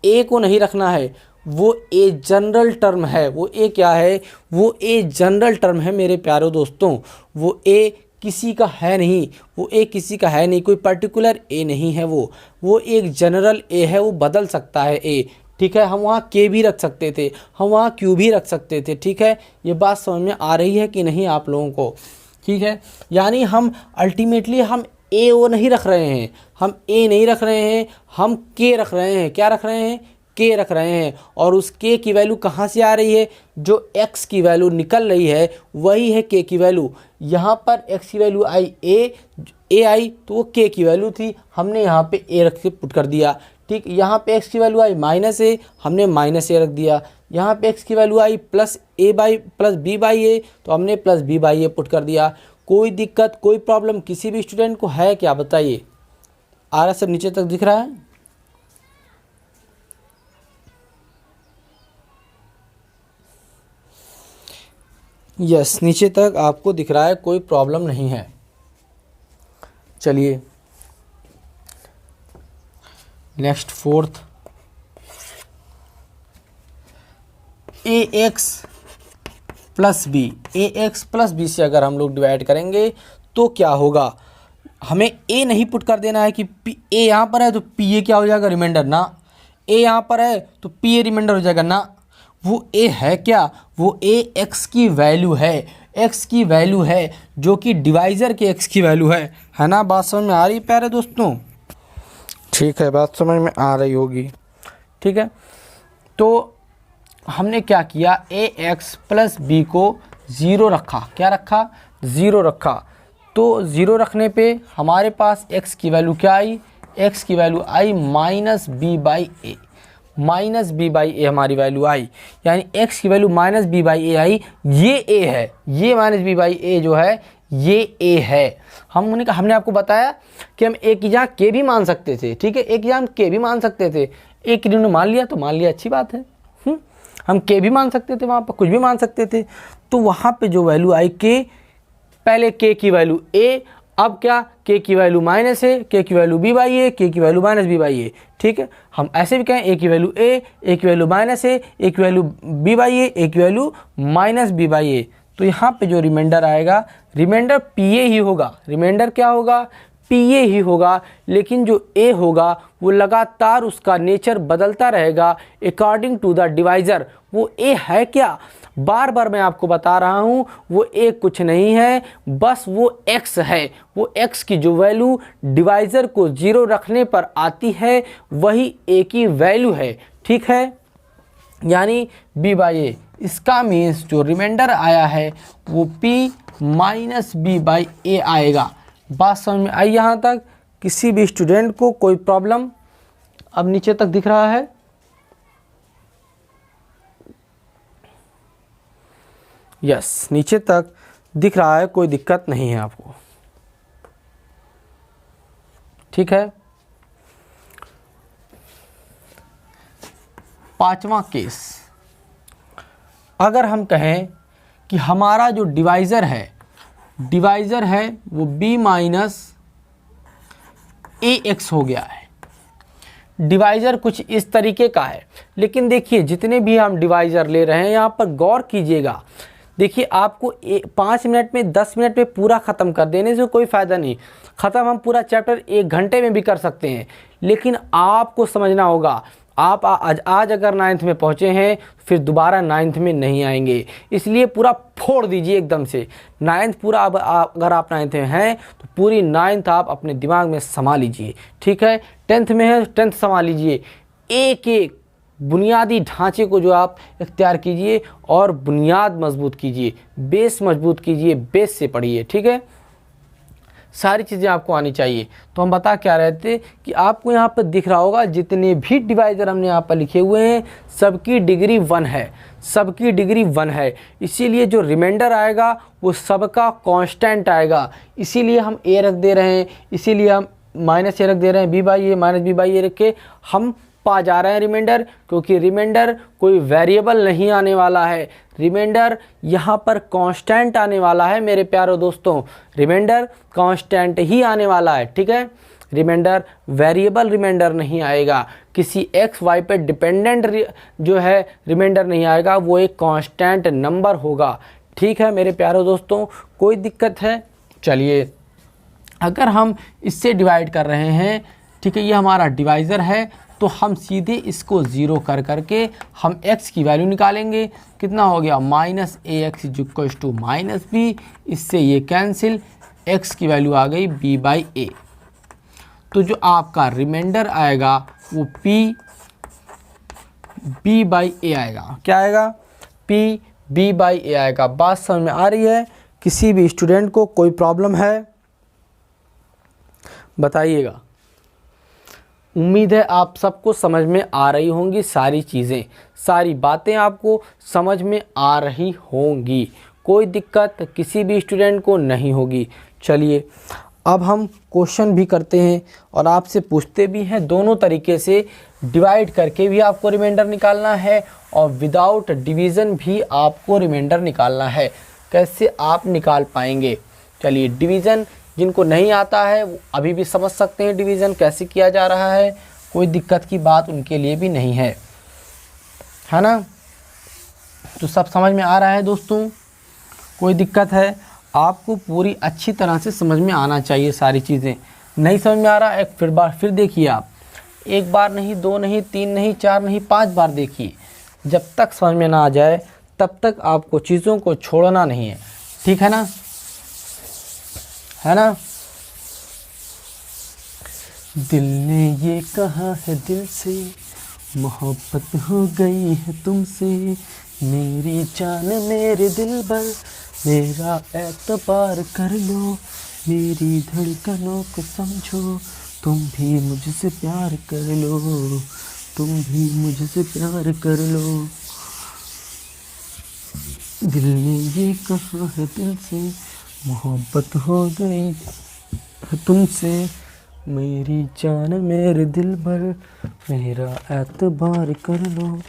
a को नहीं रखना है, वो ए जनरल टर्म है। वो ए क्या है, वो ए जनरल टर्म है मेरे प्यारे दोस्तों। वो ए किसी का है नहीं, वो ए किसी का है नहीं, कोई पर्टिकुलर ए नहीं है, वो एक जनरल ए है, वो बदल सकता है ए। ठीक है, हम वहाँ के भी रख सकते थे, हम वहाँ क्यू भी रख सकते थे। ठीक है, ये बात समझ में आ रही है कि नहीं आप लोगों को। ठीक है, यानी हम अल्टीमेटली हम ए ओ नहीं रख रहे हैं, हम ए नहीं रख रहे हैं, हम के रख रहे हैं। क्या रख रहे हैं, के रख रहे हैं। और उस के की वैल्यू कहाँ से आ रही है, जो x की वैल्यू निकल रही है वही है के की वैल्यू। यहाँ पर x की वैल्यू आई ए आई तो वो के की वैल्यू थी, हमने यहाँ पे ए रख के पुट कर दिया। ठीक, यहाँ पे x की वैल्यू आई माइनस ए, हमने माइनस ए रख दिया। यहाँ पे x की वैल्यू आई प्लस बी बाई ए तो हमने plus B by A put कर दिया। कोई दिक्कत, कोई प्रॉब्लम किसी भी स्टूडेंट को है क्या, बताइए। आ रहा सब नीचे तक दिख रहा है। यस, नीचे तक आपको दिख रहा है, कोई प्रॉब्लम नहीं है। चलिए नेक्स्ट फोर्थ, ए एक्स प्लस बी, ए एक्स प्लस बी से अगर हम लोग डिवाइड करेंगे तो क्या होगा, हमें ए नहीं पुट कर देना है कि ए यहाँ पर है तो पी ए क्या हो जाएगा, रिमाइंडर ना। ए यहाँ पर है तो पी ए रिमाइंडर हो जाएगा ना। वो ए है क्या, वो ए एक्स की वैल्यू है, एक्स की वैल्यू है जो कि डिवाइज़र के एक्स की वैल्यू है ना। बात समझ में आ रही है प्यारे दोस्तों। ठीक है, बात समझ में आ रही होगी। ठीक है, तो हमने क्या किया, ए एक्स प्लस बी को 0 रखा। क्या रखा, 0 रखा। तो 0 रखने पे हमारे पास x की वैल्यू क्या आई, x की वैल्यू आई minus B by A, minus B by A हमारी वैल्यू आई, यानी x की value minus B by A आई। ये a है, ये माइनस बी बाई ए जो है ये a है। हमने आपको बताया कि हम a की जगह k भी मान सकते थे। ठीक है, a की जगह हम k भी मान सकते थे, a की ने मान लिया तो मान लिया, अच्छी बात है। हम k भी मान सकते थे, वहाँ पर कुछ भी मान सकते थे। तो वहाँ पे जो वैल्यू आई k, पहले k की वैल्यू a, अब क्या k की वैल्यू माइनस है, k की value b by A, k की वैल्यू माइनस b बाई ए। ठीक है, हम ऐसे भी कहें a की वैल्यू a की वैल्यू माइनस है, a की वैल्यू b बाई ए की value minus b by A. तो यहाँ पे जो रिमाइंडर आएगा, रिमाइंडर pa ही होगा। रिमाइंडर क्या होगा, pa ही होगा। लेकिन जो a होगा वो लगातार उसका नेचर बदलता रहेगा अकॉर्डिंग टू द डिवाइज़र। वो a है क्या, बार बार मैं आपको बता रहा हूँ, वो a कुछ नहीं है, बस वो x है। वो x की जो वैल्यू डिवाइज़र को 0 रखने पर आती है वही a की वैल्यू है। ठीक है, यानी b बाई ए। इसका मीन्स जो रिमाइंडर आया है वो p माइनस बी बाई ए आएगा। बात समझ में आई यहाँ तक, किसी भी स्टूडेंट को कोई प्रॉब्लम, अब नीचे तक दिख रहा है। यस, नीचे तक दिख रहा है, कोई दिक्कत नहीं है आपको। ठीक है, पांचवा केस, अगर हम कहें कि हमारा जो डिवाइज़र है वो b माइनस ए एक्स हो गया है। डिवाइज़र कुछ इस तरीके का है, लेकिन देखिए जितने भी हम डिवाइज़र ले रहे हैं यहाँ पर गौर कीजिएगा, देखिए आपको 5 मिनट में 10 मिनट में पूरा ख़त्म कर देने से कोई फ़ायदा नहीं। ख़त्म हम पूरा चैप्टर 1 घंटे में भी कर सकते हैं, लेकिन आपको समझना होगा आप आज अगर 9th में पहुँचे हैं फिर दोबारा 9th में नहीं आएंगे, इसलिए पूरा फोड़ दीजिए एकदम से 9th पूरा। अब अगर आप 9th में हैं तो पूरी 9th आप अपने दिमाग में समा लीजिए, ठीक है। 10th में है 10th समा लीजिए, एक एक बुनियादी ढांचे को जो आप इख्तियार कीजिए और बुनियाद मजबूत कीजिए, बेस मजबूत कीजिए, बेस से पढ़िए, ठीक है। सारी चीज़ें आपको आनी चाहिए। तो हम बता क्या रहे थे कि आपको यहाँ पर दिख रहा होगा जितने भी डिवाइज़र हमने यहाँ पर लिखे हुए हैं सबकी डिग्री 1 है, सबकी डिग्री 1 है। इसीलिए जो रिमाइंडर आएगा वो सबका कांस्टेंट आएगा, इसीलिए हम ए रख दे रहे हैं, इसीलिए हम माइनस ए रख दे रहे हैं, B by A minus B by A रख के हम पा जा रहे हैं रिमाइंडर, क्योंकि रिमाइंडर कोई वेरिएबल नहीं आने वाला है, रिमाइंडर यहाँ पर कांस्टेंट आने वाला है मेरे प्यारे दोस्तों, रिमाइंडर कांस्टेंट ही आने वाला है, ठीक है। रिमाइंडर वेरिएबल रिमाइंडर नहीं आएगा, किसी एक्स वाई पे डिपेंडेंट जो है रिमाइंडर नहीं आएगा, वो एक कांस्टेंट नंबर होगा, ठीक है मेरे प्यारे दोस्तों। कोई दिक्कत है? चलिए अगर हम इससे डिवाइड कर रहे हैं, ठीक है, ये हमारा डिवाइज़र है, तो हम सीधे इसको ज़ीरो कर करके हम x की वैल्यू निकालेंगे। कितना हो गया? Minus a x is equals to minus b, इससे ये कैंसिल, x की वैल्यू आ गई b बाई ए। तो जो आपका रिमाइंडर आएगा वो b बाई ए आएगा। क्या आएगा? b बाई ए आएगा। बात समझ में आ रही है? किसी भी स्टूडेंट को कोई प्रॉब्लम है बताइएगा। उम्मीद है आप सबको समझ में आ रही होंगी सारी चीज़ें, सारी बातें आपको समझ में आ रही होंगी, कोई दिक्कत किसी भी स्टूडेंट को नहीं होगी। चलिए अब हम क्वेश्चन भी करते हैं और आपसे पूछते भी हैं, दोनों तरीके से डिवाइड करके भी आपको रिमाइंडर निकालना है और विदाउट डिवीज़न भी आपको रिमाइंडर निकालना है। कैसे आप निकाल पाएंगे? चलिए डिवीज़न जिनको नहीं आता है वो अभी भी समझ सकते हैं डिवीज़न कैसे किया जा रहा है, कोई दिक्कत की बात उनके लिए भी नहीं है, है ना। तो सब समझ में आ रहा है दोस्तों? कोई दिक्कत है? आपको पूरी अच्छी तरह से समझ में आना चाहिए सारी चीज़ें। नहीं समझ में आ रहा एक फिर देखिए आप, एक बार नहीं, 2 नहीं, 3 नहीं, 4 नहीं, 5 बार देखिए। जब तक समझ में ना आ जाए तब तक आपको चीज़ों को छोड़ना नहीं है, ठीक है ना, है ना। दिल ने ये कहा है दिल से, मोहब्बत हो गई है तुमसे, मेरी जान मेरे दिल भर, मेरा एतबार कर लो, मेरी धड़कनों को समझो, तुम भी मुझसे प्यार कर लो, तुम भी मुझसे प्यार कर लो। दिल ने ये कहा है दिल से, मोहब्बत हो गई है तुमसे, मेरी जान मेरे दिल भर, मेरा एतबार कर लो।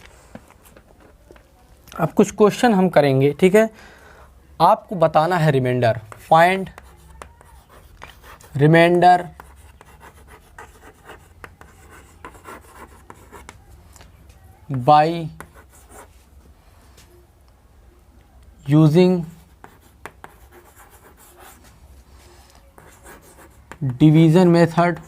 अब कुछ क्वेश्चन हम करेंगे, ठीक है। आपको बताना है remainder, find remainder by using division method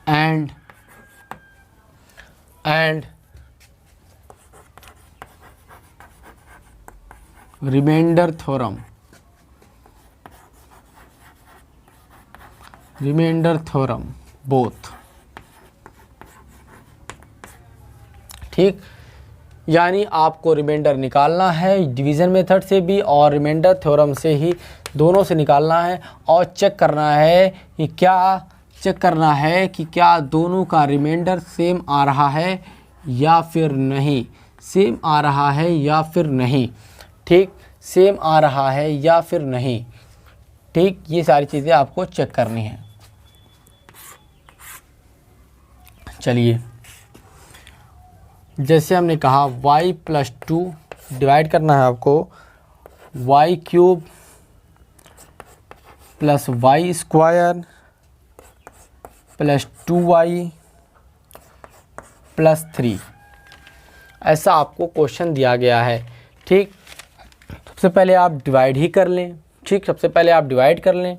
and remainder theorem both, ठीक। यानी आपको रिमाइंडर निकालना है डिवीज़न मेथड से भी और रिमाइंडर थ्योरम से ही, दोनों से निकालना है और चेक करना है कि क्या दोनों का रिमाइंडर सेम आ रहा है या फिर नहीं, सेम आ रहा है या फिर नहीं, ठीक, सेम आ रहा है या फिर नहीं, ठीक। ये सारी चीज़ें आपको चेक करनी है। चलिए जैसे हमने कहा y+2 डिवाइड करना है आपको, y³ + y² + 2y +3। ऐसा आपको क्वेश्चन दिया गया है। ठीक, सबसे पहले आप डिवाइड ही कर लें। ठीक, सबसे पहले आप डिवाइड कर लें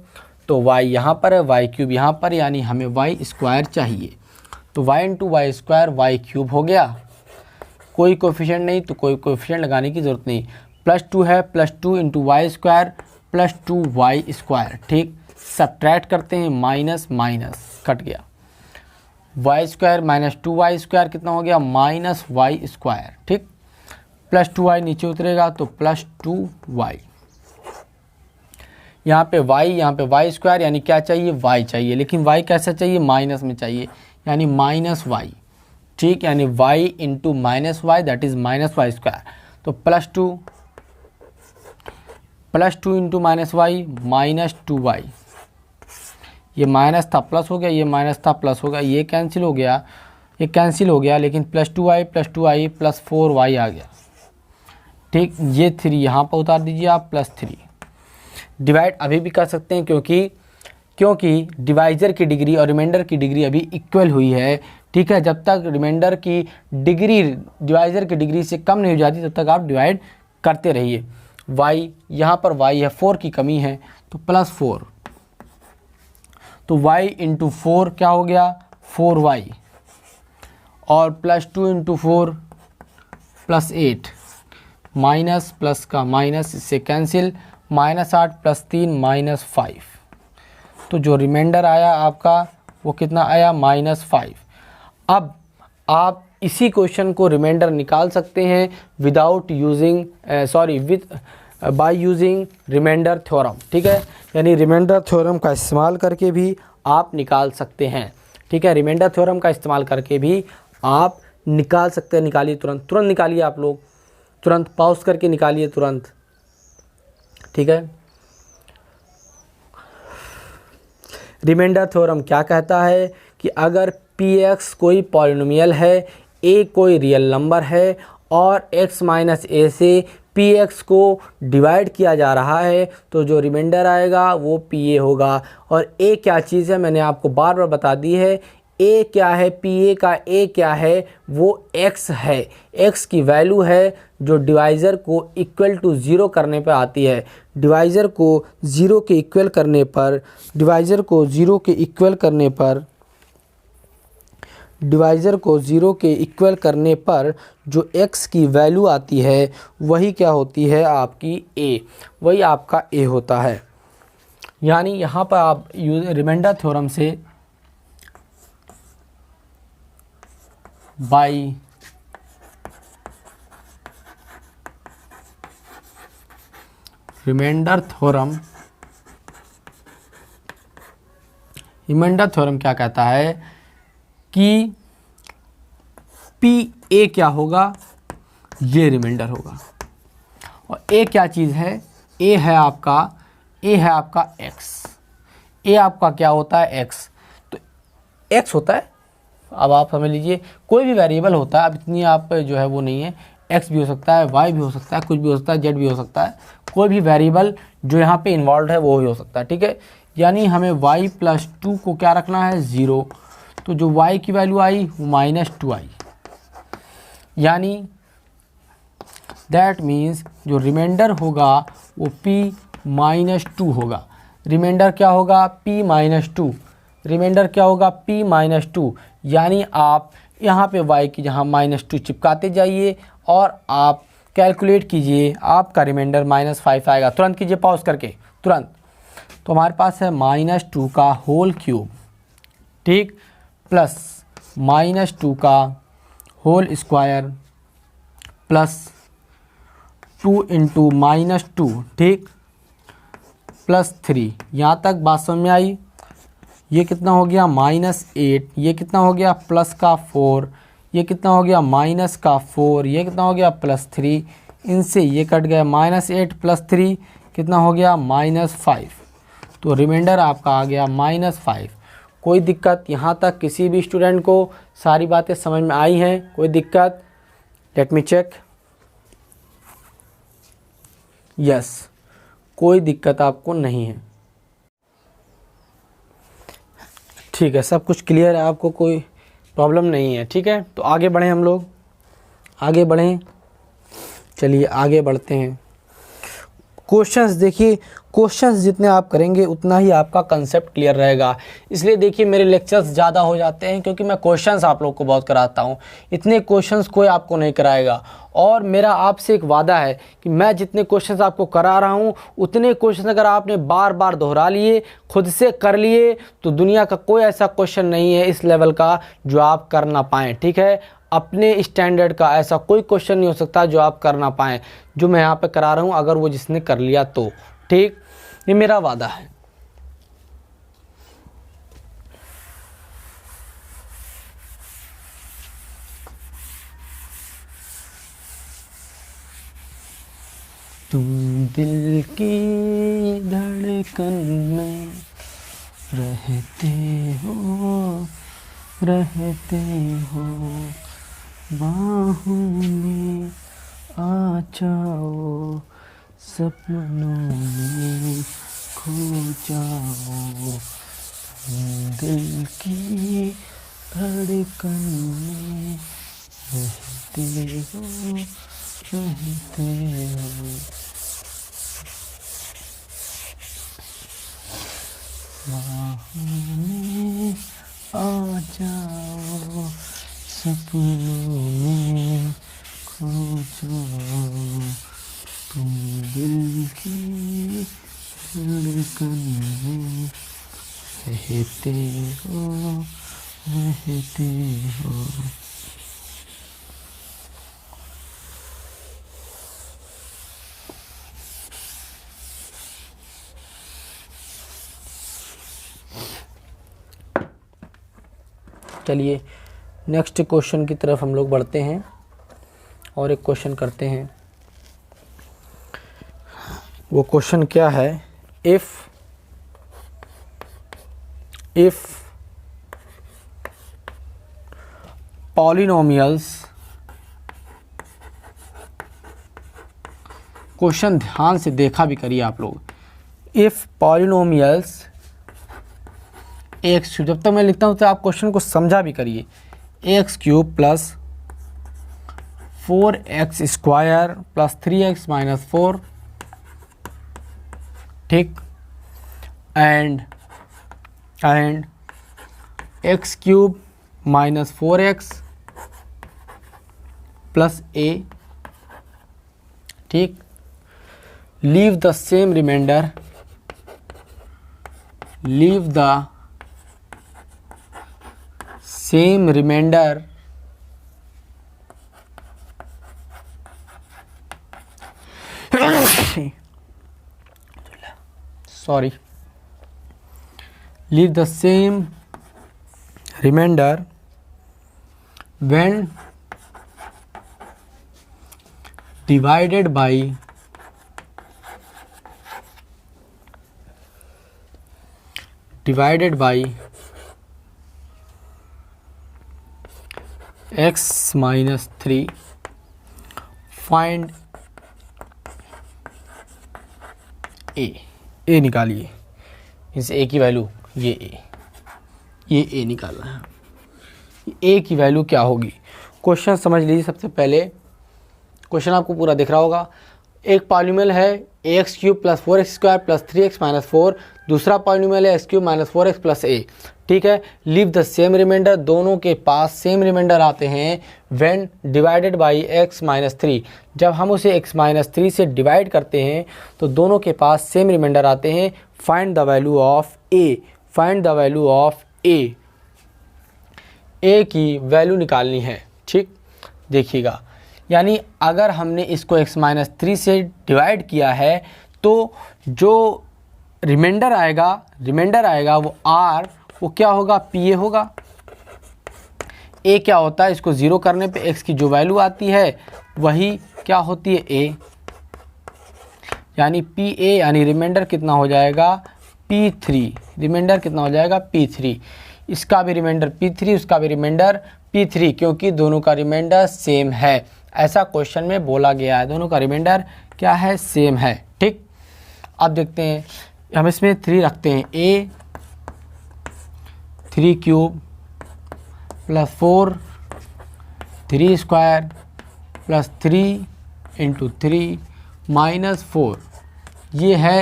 तो y यहाँ पर है, y³ यहाँ पर, यानी हमें y² चाहिए। तो y × y² y³ हो गया। कोई कोफिशिएंट नहीं तो कोई कोफिशिएंट लगाने की ज़रूरत नहीं। +2 है, +2 × y² +2y²। ठीक, सब्ट्रैक्ट करते हैं, माइनस माइनस कट गया। y² - 2y² कितना हो गया? -y²। ठीक, +2y नीचे उतरेगा तो +2y। यहाँ पे y, यहाँ पे y², यानी क्या चाहिए? y चाहिए, लेकिन y कैसा चाहिए? माइनस में चाहिए, यानी -y। ठीक, यानी y × -y that is -y²। तो +2 × -y -2y। ये माइनस था प्लस हो गया, ये माइनस था प्लस हो गया, ये कैंसिल हो गया, ये कैंसिल हो गया, लेकिन +2y +4y आ गया। ठीक, ये 3 यहाँ पर उतार दीजिए आप, +3। डिवाइड अभी भी कर सकते हैं क्योंकि डिवाइज़र की डिग्री और रिमाइंडर की डिग्री अभी इक्वल हुई है। ठीक है, जब तक रिमाइंडर की डिग्री डिवाइज़र की डिग्री से कम नहीं हो जाती तब तक आप डिवाइड करते रहिए। y यहाँ पर y है, 4 की कमी है तो +4। तो y × 4 क्या हो गया? 4y। और +2 × 4 +8, माइनस प्लस का माइनस, इससे कैंसिल, -8 +3 -5। तो जो रिमाइंडर आया आपका वो कितना आया? -5। अब आप इसी क्वेश्चन को रिमाइंडर निकाल सकते हैं बाय यूजिंग रिमाइंडर थ्योरम। ठीक है, यानी रिमाइंडर थ्योरम का इस्तेमाल करके भी आप निकाल सकते हैं। ठीक है, रिमाइंडर थ्योरम का इस्तेमाल करके भी आप निकाल सकते हैं। निकालिए, तुरंत निकालिए, आप लोग तुरंत पॉज करके निकालिए तुरंत। ठीक है, रिमाइंडर थ्योरम क्या कहता है कि अगर px कोई पॉलिनोमियल है, a कोई रियल नंबर है और x - a से px को डिवाइड किया जा रहा है तो जो रिमाइंडर आएगा वो pa होगा। और a क्या चीज़ है मैंने आपको बार बार बता दी है। a क्या है? pa का a क्या है? वो x है। x की वैल्यू है जो डिवाइज़र को इक्वल टू 0 करने पर आती है। डिवाइज़र को 0 के इक्वल करने पर डिवाइज़र को 0 के इक्वल करने पर जो x की वैल्यू आती है वही क्या होती है? आपकी a, वही आपका a होता है। यानी यहाँ पर आप रिमाइंडर थ्योरम से बाय रिमाइंडर थ्योरम क्या कहता है कि pa क्या होगा? ये रिमाइंडर होगा। और a क्या चीज़ है? a है आपका x। a आपका क्या होता है? x। तो x होता है, अब आप समझ लीजिए, कोई भी वेरिएबल होता है। अब इतनी आप जो है वो नहीं है, x भी हो सकता है, y भी हो सकता है, कुछ भी हो सकता है, z भी हो सकता है। कोई भी वेरिएबल जो यहाँ पे इन्वॉल्व है वो ही हो सकता है। ठीक है, यानी हमें y + 2 को क्या रखना है? 0। तो जो y की वैल्यू आई वो -2 यानी दैट मीन्स जो रिमाइंडर होगा वो p - 2 होगा। रिमाइंडर क्या होगा? p - 2। रिमाइंडर क्या होगा? p - 2। यानी आप यहाँ पे y की जहाँ -2 चिपकाते जाइए और आप कैलकुलेट कीजिए, आपका रिमाइंडर -5 आएगा। तुरंत कीजिए, पॉज करके तुरंत। तो हमारे पास है -2 का होल क्यूब, ठीक, प्लस -2 का होल स्क्वायर प्लस 2 × -2, ठीक, +3। यहाँ तक बात समझ में आई? ये कितना हो गया? -8। ये कितना हो गया? प्लस का 4। ये कितना हो गया? माइनस का 4। ये कितना हो गया? +3। इनसे ये कट गया, -8 + 3 कितना हो गया? -5। तो रिमाइंडर आपका आ गया -5। कोई दिक्कत यहाँ तक किसी भी स्टूडेंट को सारी बातें समझ में आई हैं? कोई दिक्कत? Late me check. यस, कोई दिक्कत आपको नहीं है। ठीक है, सब कुछ क्लियर है आपको? कोई प्रॉब्लम नहीं है, ठीक है। तो आगे बढ़ें, हम लोग आगे बढ़ें, चलिए आगे बढ़ते हैं। क्वेश्चंस देखिए, क्वेश्चंस जितने आप करेंगे उतना ही आपका कंसेप्ट क्लियर रहेगा। इसलिए देखिए मेरे लेक्चर्स ज़्यादा हो जाते हैं क्योंकि मैं क्वेश्चंस आप लोग को बहुत कराता हूँ। इतने क्वेश्चंस कोई आपको नहीं कराएगा। और मेरा आपसे एक वादा है कि मैं जितने क्वेश्चंस आपको करा रहा हूँ उतने क्वेश्चन अगर आपने बार बार दोहरा लिए, खुद से कर लिए, तो दुनिया का कोई ऐसा क्वेश्चन नहीं है इस लेवल का जो आप कर ना पाएँ, ठीक है। अपने स्टैंडर्ड का ऐसा कोई क्वेश्चन नहीं हो सकता जो आप कर ना पाएँ, जो मैं यहाँ पे करा रहा हूँ, अगर वो जिसने कर लिया तो, ठीक। ये मेरा वादा है। तुम दिल की धड़कन में रहते हो, बाहों में आ जाओ, सपनों में खो जाओ, दिल की धड़कन में रहते हो, बाहों में आ जाओ, सपनों में खो जाओ, तुम दिल की धड़कन में रहते हो। चलिए नेक्स्ट क्वेश्चन की तरफ हम लोग बढ़ते हैं और एक क्वेश्चन करते हैं। वो क्वेश्चन क्या है, इफ पॉलिनोमियल्स, क्वेश्चन ध्यान से देखा भी करिए आप लोग। इफ पॉलिनोमियल्स एक्स, जब तक मैं लिखता हूँ तो आप क्वेश्चन को समझा भी करिए। X cube plus 4x square plus 3x minus 4, ठीक, and x cube minus 4x plus a, ठीक, leave the same remainder, leave the same remainder when divided by x minus 3, find a निकालिए। इस a की value, ये a निकालना है। a की value क्या होगी, क्वेश्चन समझ लीजिए। सबसे पहले क्वेश्चन आपको पूरा दिख रहा होगा। एक पॉलिनोमियल है x cube plus 4x square plus 3x minus 4, दूसरा पॉलिनोमियल है x cube minus 4x plus a, ठीक है। लीव द सेम रिमाइंडर, दोनों के पास सेम रिमाइंडर आते हैं when divided by x minus 3, जब हम उसे x माइनस 3 से डिवाइड करते हैं तो दोनों के पास सेम रिमाइंडर आते हैं। Find the value of a, a की वैल्यू निकालनी है, ठीक। देखिएगा, यानी अगर हमने इसको x माइनस 3 से डिवाइड किया है तो जो रिमाइंडर आएगा वो r, वो क्या होगा, pa होगा। a क्या होता है, इसको ज़ीरो करने पे x की जो वैल्यू आती है वही क्या होती है, a, यानी pa, यानी रिमाइंडर कितना हो जाएगा, p3, रिमाइंडर कितना हो जाएगा, p3। इसका भी रिमाइंडर p3, उसका भी रिमाइंडर p3, क्योंकि दोनों का रिमाइंडर सेम है। ऐसा क्वेश्चन में बोला गया है, दोनों का रिमाइंडर क्या है, सेम है, ठीक। अब देखते हैं, हम इसमें 3 रखते हैं, a 3 cube plus 4 3 square plus 3 into 3 minus 4, ये है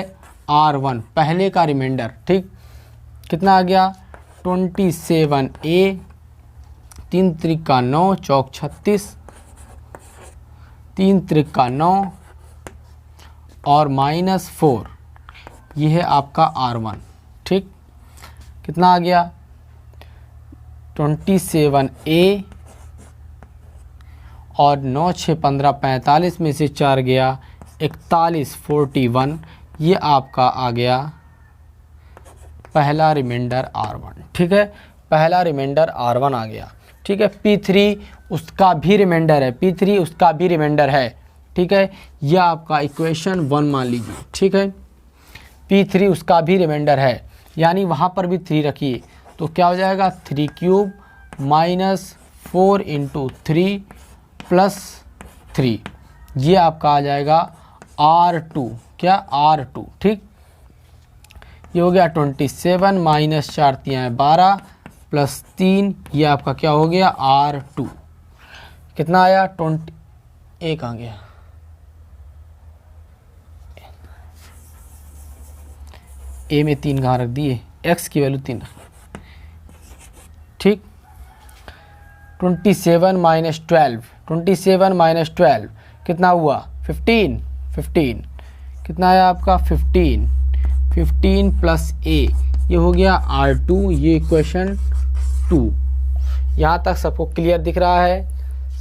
R1 पहले का रिमाइंडर। ठीक, कितना आ गया 27A, 3 त्रिका 9 चौक 36, 3 त्रिका 9 और माइनस 4, ये है आपका R1। ठीक, कितना आ गया 27A और 9 6 15 45 में से 4 गया 41 41, ये आपका आ गया पहला रिमाइंडर R1। ठीक है, पहला रिमाइंडर R1 आ गया। ठीक है, P3 उसका भी रिमाइंडर है, P3 उसका भी रिमाइंडर है। ठीक है, यह आपका इक्वेशन 1 मान लीजिए। ठीक है, P3 उसका भी रिमाइंडर है, यानी वहाँ पर भी 3 रखिए तो क्या हो जाएगा 3 क्यूब माइनस 4 इंटू 3 प्लस 3, ये आपका आ जाएगा R2। क्या R2। ठीक, ये हो गया 27 माइनस 4 3 12 प्लस 3, ये आपका क्या हो गया R2। कितना आया 20, कहाँ गया ए में 3 कहाँ रख दिए, x की वैल्यू 3 रख। ठीक, 27 माइनस 12, 27 माइनस 12 कितना हुआ 15, 15 कितना आया आपका 15, 15 प्लस a, ये हो गया R2, ये इक्वेशन 2। यहाँ तक सबको क्लियर दिख रहा है?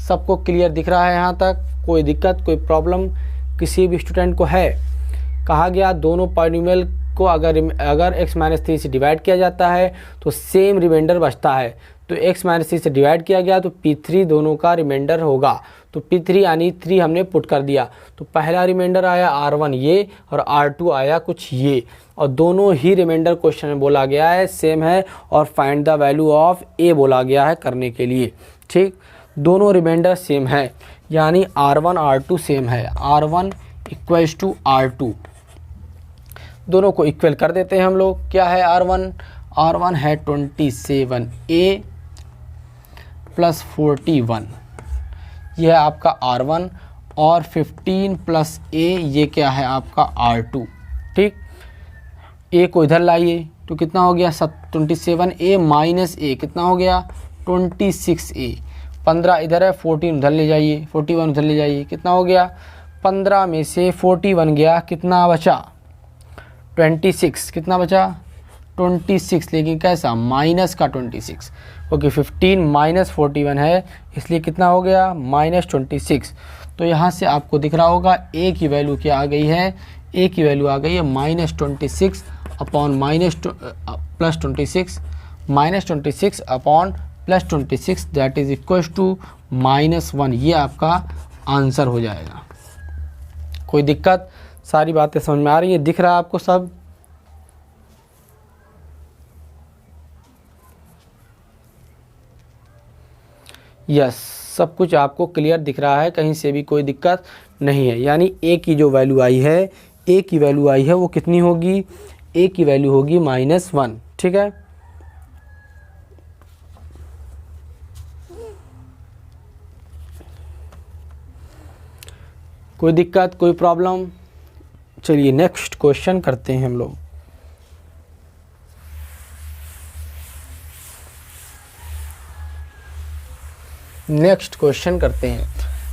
सबको क्लियर दिख रहा है यहाँ तक? कोई दिक्कत, कोई प्रॉब्लम किसी भी स्टूडेंट को है? कहा गया दोनों पॉलिनोमियल को अगर x माइनस 3 से डिवाइड किया जाता है तो सेम रिमाइंडर बचता है, तो x माइनस 3 से डिवाइड किया गया तो P3 दोनों का रिमाइंडर होगा। तो P3 यानी 3 हमने पुट कर दिया, तो पहला रिमाइंडर आया R1 ये और R2 आया कुछ ये, और दोनों ही रिमाइंडर क्वेश्चन में बोला गया है सेम है, और find the value of a बोला गया है करने के लिए। ठीक, दोनों रिमाइंडर सेम है, यानी R1 R2 सेम है, R1 इक्वल्स टू R2। दोनों को इक्वल कर देते हैं हम लोग। क्या है R1? R1 है 27A प्लस 41, यह है आपका R1, और 15 प्लस A ये क्या है आपका R2। ठीक, A को इधर लाइए तो कितना हो गया 27A माइनस A कितना हो गया 26A, 15 इधर है 14 उधर ले जाइए, 41 उधर ले जाइए, कितना हो गया 15 में से 41 गया, कितना बचा 26, कितना बचा 26, लेकिन कैसा माइनस का 26, क्योंकि 15 माइनस 41 है इसलिए कितना हो गया माइनस 26। तो यहाँ से आपको दिख रहा होगा a की वैल्यू क्या आ गई है, a की वैल्यू आ गई है minus 26 upon minus plus 26, minus 26 upon plus 26 that is equal to -1, ये आपका आंसर हो जाएगा। कोई दिक्कत? सारी बातें समझ में आ रही है? दिख रहा है आपको सब? यस, सब कुछ आपको क्लियर दिख रहा है, कहीं से भी कोई दिक्कत नहीं है। यानी a की जो वैल्यू आई है, a की वैल्यू आई है वो कितनी होगी, a की वैल्यू होगी -1। ठीक है, कोई दिक्कत, कोई प्रॉब्लम? चलिए नेक्स्ट क्वेश्चन करते हैं हम लोग। नेक्स्ट क्वेश्चन करते हैं।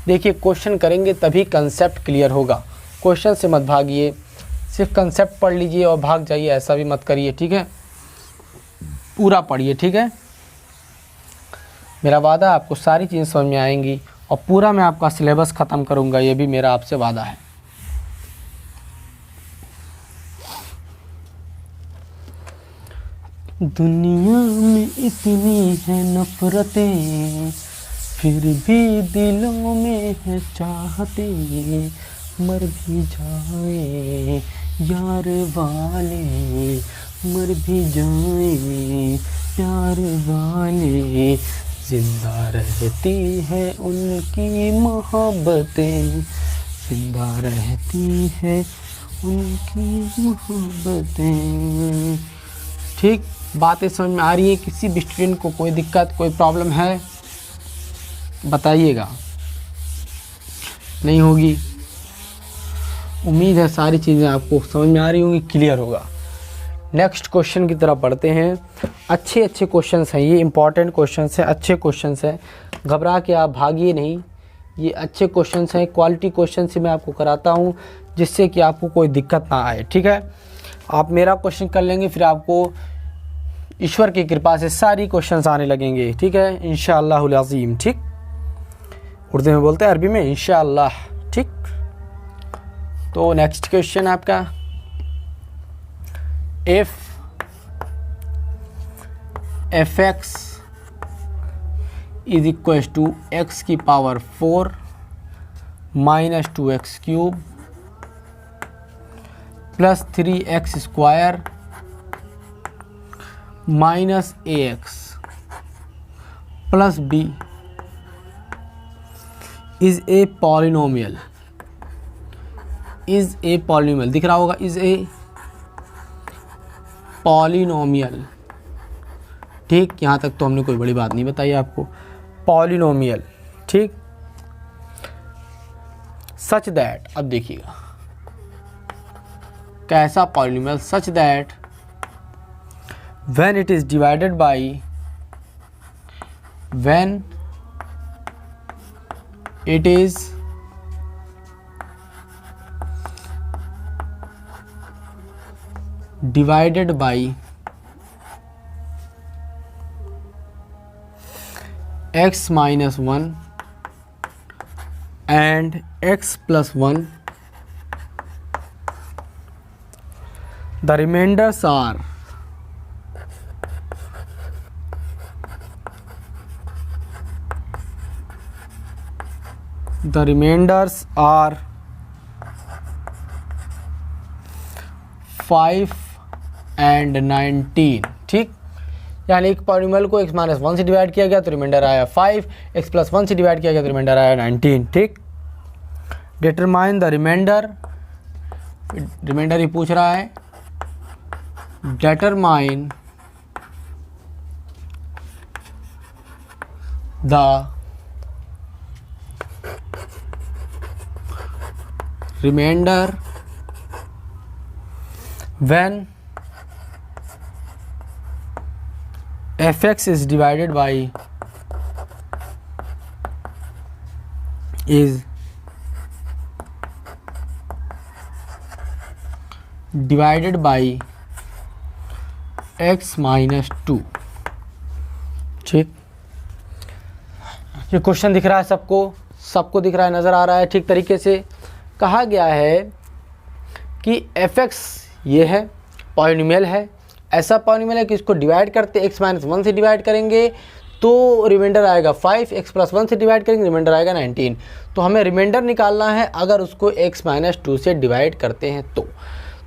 देखिए क्वेश्चन करेंगे तभी कंसेप्ट क्लियर होगा, क्वेश्चन से मत भागिए, सिर्फ कंसेप्ट पढ़ लीजिए और भाग जाइए, ऐसा भी मत करिए। ठीक है, पूरा पढ़िए। ठीक है, मेरा वादा आपको सारी चीज़ें समझ में आएंगी और पूरा मैं आपका सिलेबस ख़त्म करूँगा, ये भी मेरा आपसे वादा है। दुनिया में इतनी है नफरतें, फिर भी दिलों में है चाहते, मर भी जाए यार वाले, मर भी जाए प्यार वाले, जिंदा रहती है उनकी मोहब्बतें, जिंदा रहती है उनकी मोहब्बतें। ठीक, बातें समझ में आ रही है? किसी भी स्टूडेंट को कोई दिक्कत, कोई प्रॉब्लम है बताइएगा। नहीं होगी, उम्मीद है सारी चीज़ें आपको समझ में आ रही होंगी, क्लियर होगा। नेक्स्ट क्वेश्चन की तरफ बढ़ते हैं। अच्छे अच्छे क्वेश्चंस हैं, ये इंपॉर्टेंट क्वेश्चंस हैं, अच्छे क्वेश्चंस हैं, घबरा के आप भागिए नहीं। ये अच्छे क्वेश्चंस हैं, क्वालिटी क्वेश्चन से मैं आपको कराता हूँ जिससे कि आपको कोई दिक्कत ना आए। ठीक है, आप मेरा क्वेश्चन कर लेंगे, फिर आपको ईश्वर की कृपा से सारी क्वेश्चंस आने लगेंगे। ठीक है, इंशाअल्लाहुल अज़ीम। ठीक, उर्दू में बोलते हैं, अरबी में इंशाअल्लाह। ठीक, तो नेक्स्ट क्वेश्चन आपका, if fx is equal to x की power 4 minus 2x cube plus 3x square minus ax plus b is a polynomial. Is a polynomial दिख रहा होगा, इज ए पॉलिनोमियल। ठीक, यहाँ तक तो हमने कोई बड़ी बात नहीं बताई आपको, पॉलिनोमियल। ठीक, सच दैट, अब देखिएगा कैसा polynomial, such that when it is divided by, when it is divided by x minus 1 and x plus 1, the remainders are the remainders are 5 and 19। ठीक, यानी एक पॉलिनोमियल को x माइनस 1 से divide किया गया तो रिमाइंडर आया 5, x प्लस 1 से डिवाइड किया गया तो रिमाइंडर आया 19। ठीक, डिटरमाइन द रिमाइंडर, रिमाइंडर ही पूछ रहा है, determine the remainder when fx is divided by x minus 2। ठीक, ये क्वेश्चन दिख रहा है सबको दिख रहा है, नज़र आ रहा है। ठीक तरीके से कहा गया है कि fx ये है पॉलिनोमियल है, ऐसा पॉलिनोमियल है कि इसको डिवाइड करते x माइनस 1 से डिवाइड करेंगे तो रिमाइंडर आएगा 5, x प्लस 1 से डिवाइड करेंगे रिमाइंडर आएगा 19। तो हमें रिमाइंडर निकालना है अगर उसको x माइनस 2 से डिवाइड करते हैं तो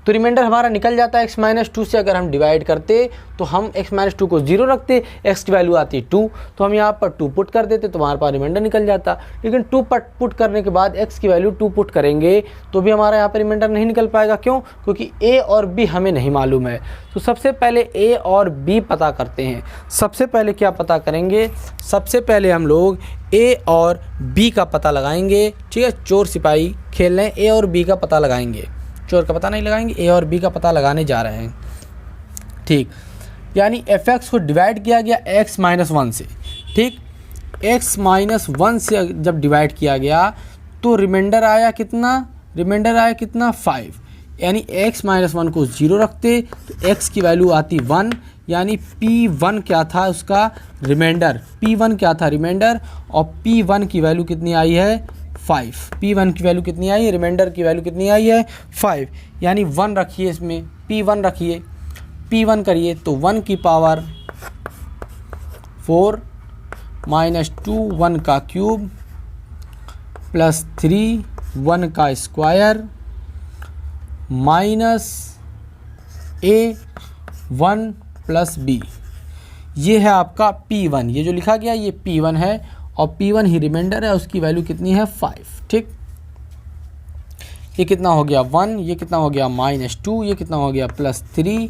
रिमाइंडर हमारा निकल जाता है x माइनस 2 से। अगर हम डिवाइड करते तो हम x माइनस 2 को 0 रखते, x की वैल्यू आती 2, तो हम यहाँ पर 2 पुट कर देते तो हमारे पास रिमाइंडर निकल जाता। लेकिन 2 पुट करने के बाद x की वैल्यू 2 पुट करेंगे तो भी हमारा यहाँ पर रिमाइंडर नहीं निकल पाएगा। क्यों? क्योंकि a और b हमें नहीं मालूम है। तो सबसे पहले a और b पता करते हैं। सबसे पहले क्या पता करेंगे? सबसे पहले हम लोग a और b का पता लगाएंगे। ठीक है, चोर सिपाही खेल रहे हैं, a और b का पता लगाएंगे, चोर का पता नहीं लगाएंगे, a और b का पता लगाने जा रहे हैं। ठीक, यानी fx को डिवाइड किया गया x माइनस 1 से। ठीक, x माइनस 1 से जब डिवाइड किया गया तो रिमाइंडर आया कितना? रिमाइंडर आया कितना? 5। यानी x माइनस 1 को 0 रखते तो x की वैल्यू आती 1, यानी p1 क्या था उसका? रिमाइंडर। p1 क्या था? रिमाइंडर। और p1 की वैल्यू कितनी आई है? 5। p1 की वैल्यू कितनी आई है? रिमाइंडर की वैल्यू कितनी आई है? 5। यानी 1 रखिए इसमें, p1 रखिए, p1 करिए तो 1 की पावर 4 माइनस 2 1 का क्यूब प्लस 3 1 का square minus a 1 plus b। ये है आपका p1। ये जो लिखा गया ये p1 है और p1 ही रिमाइंडर है, उसकी वैल्यू कितनी है? 5। ठीक, ये कितना हो गया? 1, ये कितना हो गया? -2, ये कितना हो गया? +3,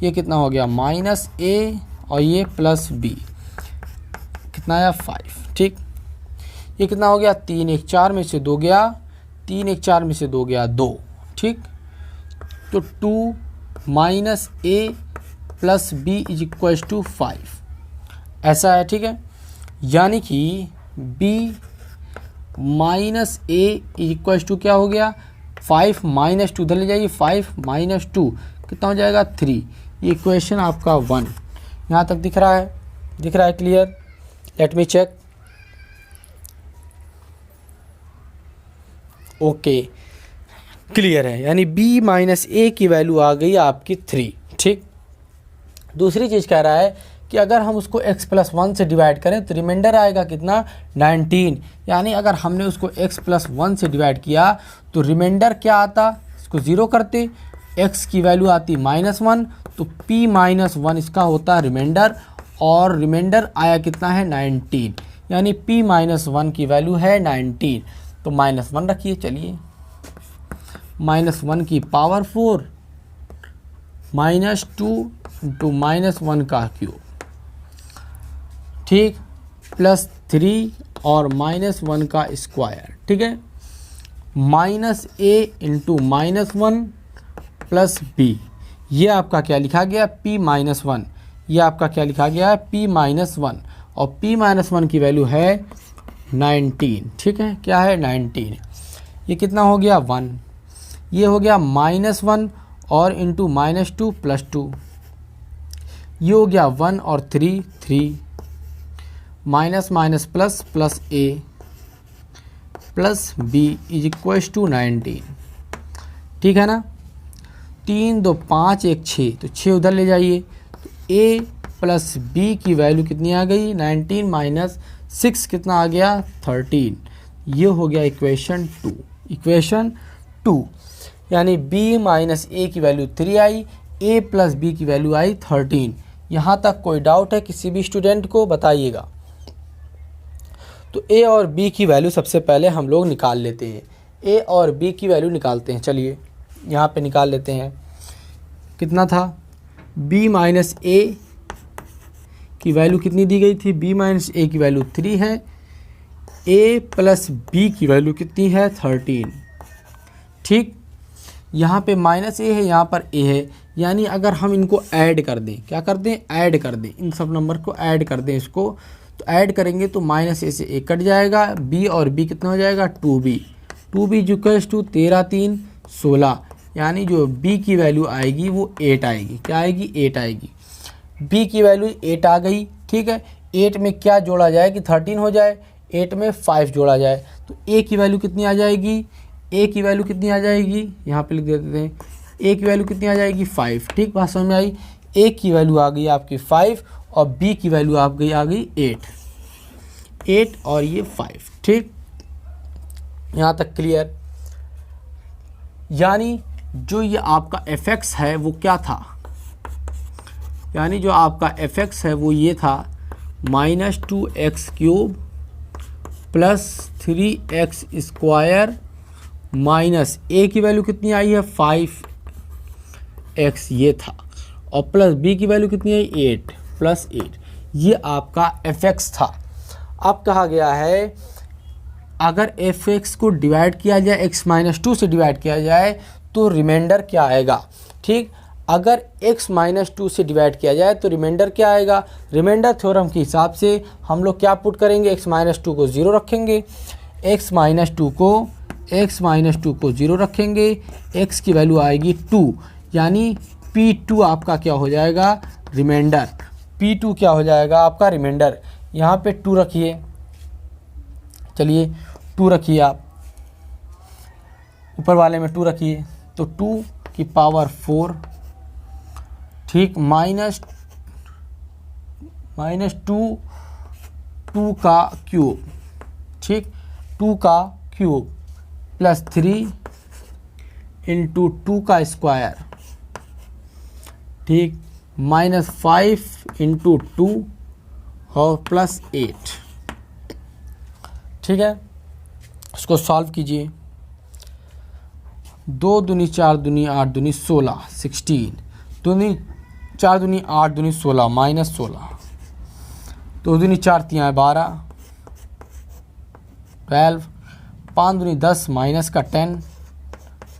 ये कितना हो गया माइनस ए और ये प्लस बी, कितना आया 5। ठीक, ये कितना हो गया 3 1 4 में से 2 गया, 3 1 4 में से 2 गया 2। ठीक, तो 2 minus a plus b is equal to 5, ऐसा है। ठीक है, यानी कि b minus a is equal to क्या हो गया 5 माइनस 2, इधर ले जाइए 5 माइनस 2 कितना हो जाएगा 3। ये इक्वेशन आपका 1 यहाँ तक दिख रहा है clear? Let me check. Okay, clear है, यानी b माइनस ए की वैल्यू आ गई आपकी 3। ठीक, दूसरी चीज़ कह रहा है कि अगर हम उसको x प्लस 1 से डिवाइड करें तो रिमाइंडर आएगा कितना 19, यानी अगर हमने उसको x प्लस 1 से डिवाइड किया तो रिमाइंडर क्या आता, इसको ज़ीरो करते, x की वैल्यू आती -1, तो p माइनस 1 इसका होता है रिमाइंडर, और रिमाइंडर आया कितना है 19, यानी p माइनस 1 की वैल्यू है 19, तो -1 रखिए। चलिए -1 की पावर 4 -2 इंटू -1 का क्यूब, ठीक, प्लस 3 और -1 का स्क्वायर। ठीक है, माइनस ए इंटू -1 प्लस बी, ये आपका क्या लिखा गया p माइनस 1, ये आपका क्या लिखा गया है p माइनस 1, और p माइनस 1 की वैल्यू है 19। ठीक है, क्या है 19, ये कितना हो गया 1, ये हो गया -1 और इंटू -2 प्लस 2, ये हो गया 1 और 3 3, minus minus plus plus a plus b is equal to 19। ठीक है ना, 3 2 5 1 6, तो 6 उधर ले जाइए, तो a प्लस b की वैल्यू कितनी आ गई 19 माइनस 6 कितना आ गया 13, ये हो गया इक्वेशन 2। इक्वेशन 2 यानी b माइनस a की value 3 I, a plus b की वैल्यू आई 13। यहाँ तक कोई डाउट है किसी भी स्टूडेंट को, बताइएगा। तो a और b की वैल्यू सबसे पहले हम लोग निकाल लेते हैं, a और b की वैल्यू निकालते हैं। चलिए यहाँ पे निकाल लेते हैं, कितना था b माइनस a की वैल्यू कितनी दी गई थी, b माइनस a की वैल्यू 3 है, a प्लस b की वैल्यू कितनी है 13। ठीक, यहाँ पे माइनस a है, यहाँ पर a है, यानी अगर हम इनको ऐड कर दें, क्या कर दें ऐड कर दें, इन सब नंबर को ऐड कर दें इसको, तो ऐड करेंगे तो माइनस a से a कट जाएगा, b और b कितना हो जाएगा 2b, 2b इक्वल्स टू 13 3 16, यानी जो b की वैल्यू आएगी वो 8 आएगी। क्या आएगी 8 आएगी, b की वैल्यू 8 आ गई। ठीक है, 8 में क्या जोड़ा जाए कि 13 हो जाए, 8 में 5 जोड़ा जाए, तो a की वैल्यू कितनी आ जाएगी, a की वैल्यू कितनी आ जाएगी, यहाँ पे लिख देते हैं, a की वैल्यू कितनी आ जाएगी 5। ठीक, बात समझ में आई, a की वैल्यू आ गई आपकी 5 और b की वैल्यू आ गई 8 और ये 5। ठीक, यहाँ तक क्लियर? यानी जो ये आपका fx है वो क्या था, यानी जो आपका fx है वो ये था -2x³ plus 3x square minus a की वैल्यू कितनी आई है 5x, ये था, और प्लस b की वैल्यू कितनी आई 8 प्लस 8, ये आपका fx था। अब कहा गया है अगर fx को डिवाइड किया जाए x माइनस 2 से डिवाइड किया जाए तो रिमाइंडर क्या आएगा। ठीक, अगर x माइनस 2 से डिवाइड किया जाए तो रिमाइंडर क्या आएगा, रिमाइंडर थ्योरम के हिसाब से हम लोग क्या पुट करेंगे, x माइनस 2 को 0 रखेंगे, x माइनस 2 को 0 रखेंगे, x की वैल्यू आएगी 2, यानी p2 आपका क्या हो जाएगा रिमाइंडर, p2 क्या हो जाएगा आपका रिमाइंडर। यहाँ पे 2 रखिए, चलिए 2 रखिए, आप ऊपर वाले में 2 रखिए, तो 2 की पावर 4, ठीक, माइनस 2 का क्यूब, ठीक, 2 का क्यूब प्लस 3 इंटू 2 का स्क्वायर, ठीक, -5 इंटू 2 और प्लस 8। ठीक है, इसको सॉल्व कीजिए, 2 दूनी 4 दूनी 8 दूनी 16, 16 दूनी 4 दूनी 8 दूनी 16 माइनस 16, 2 दूनी 4 3 12 12, 5 दूनी 10 माइनस का 10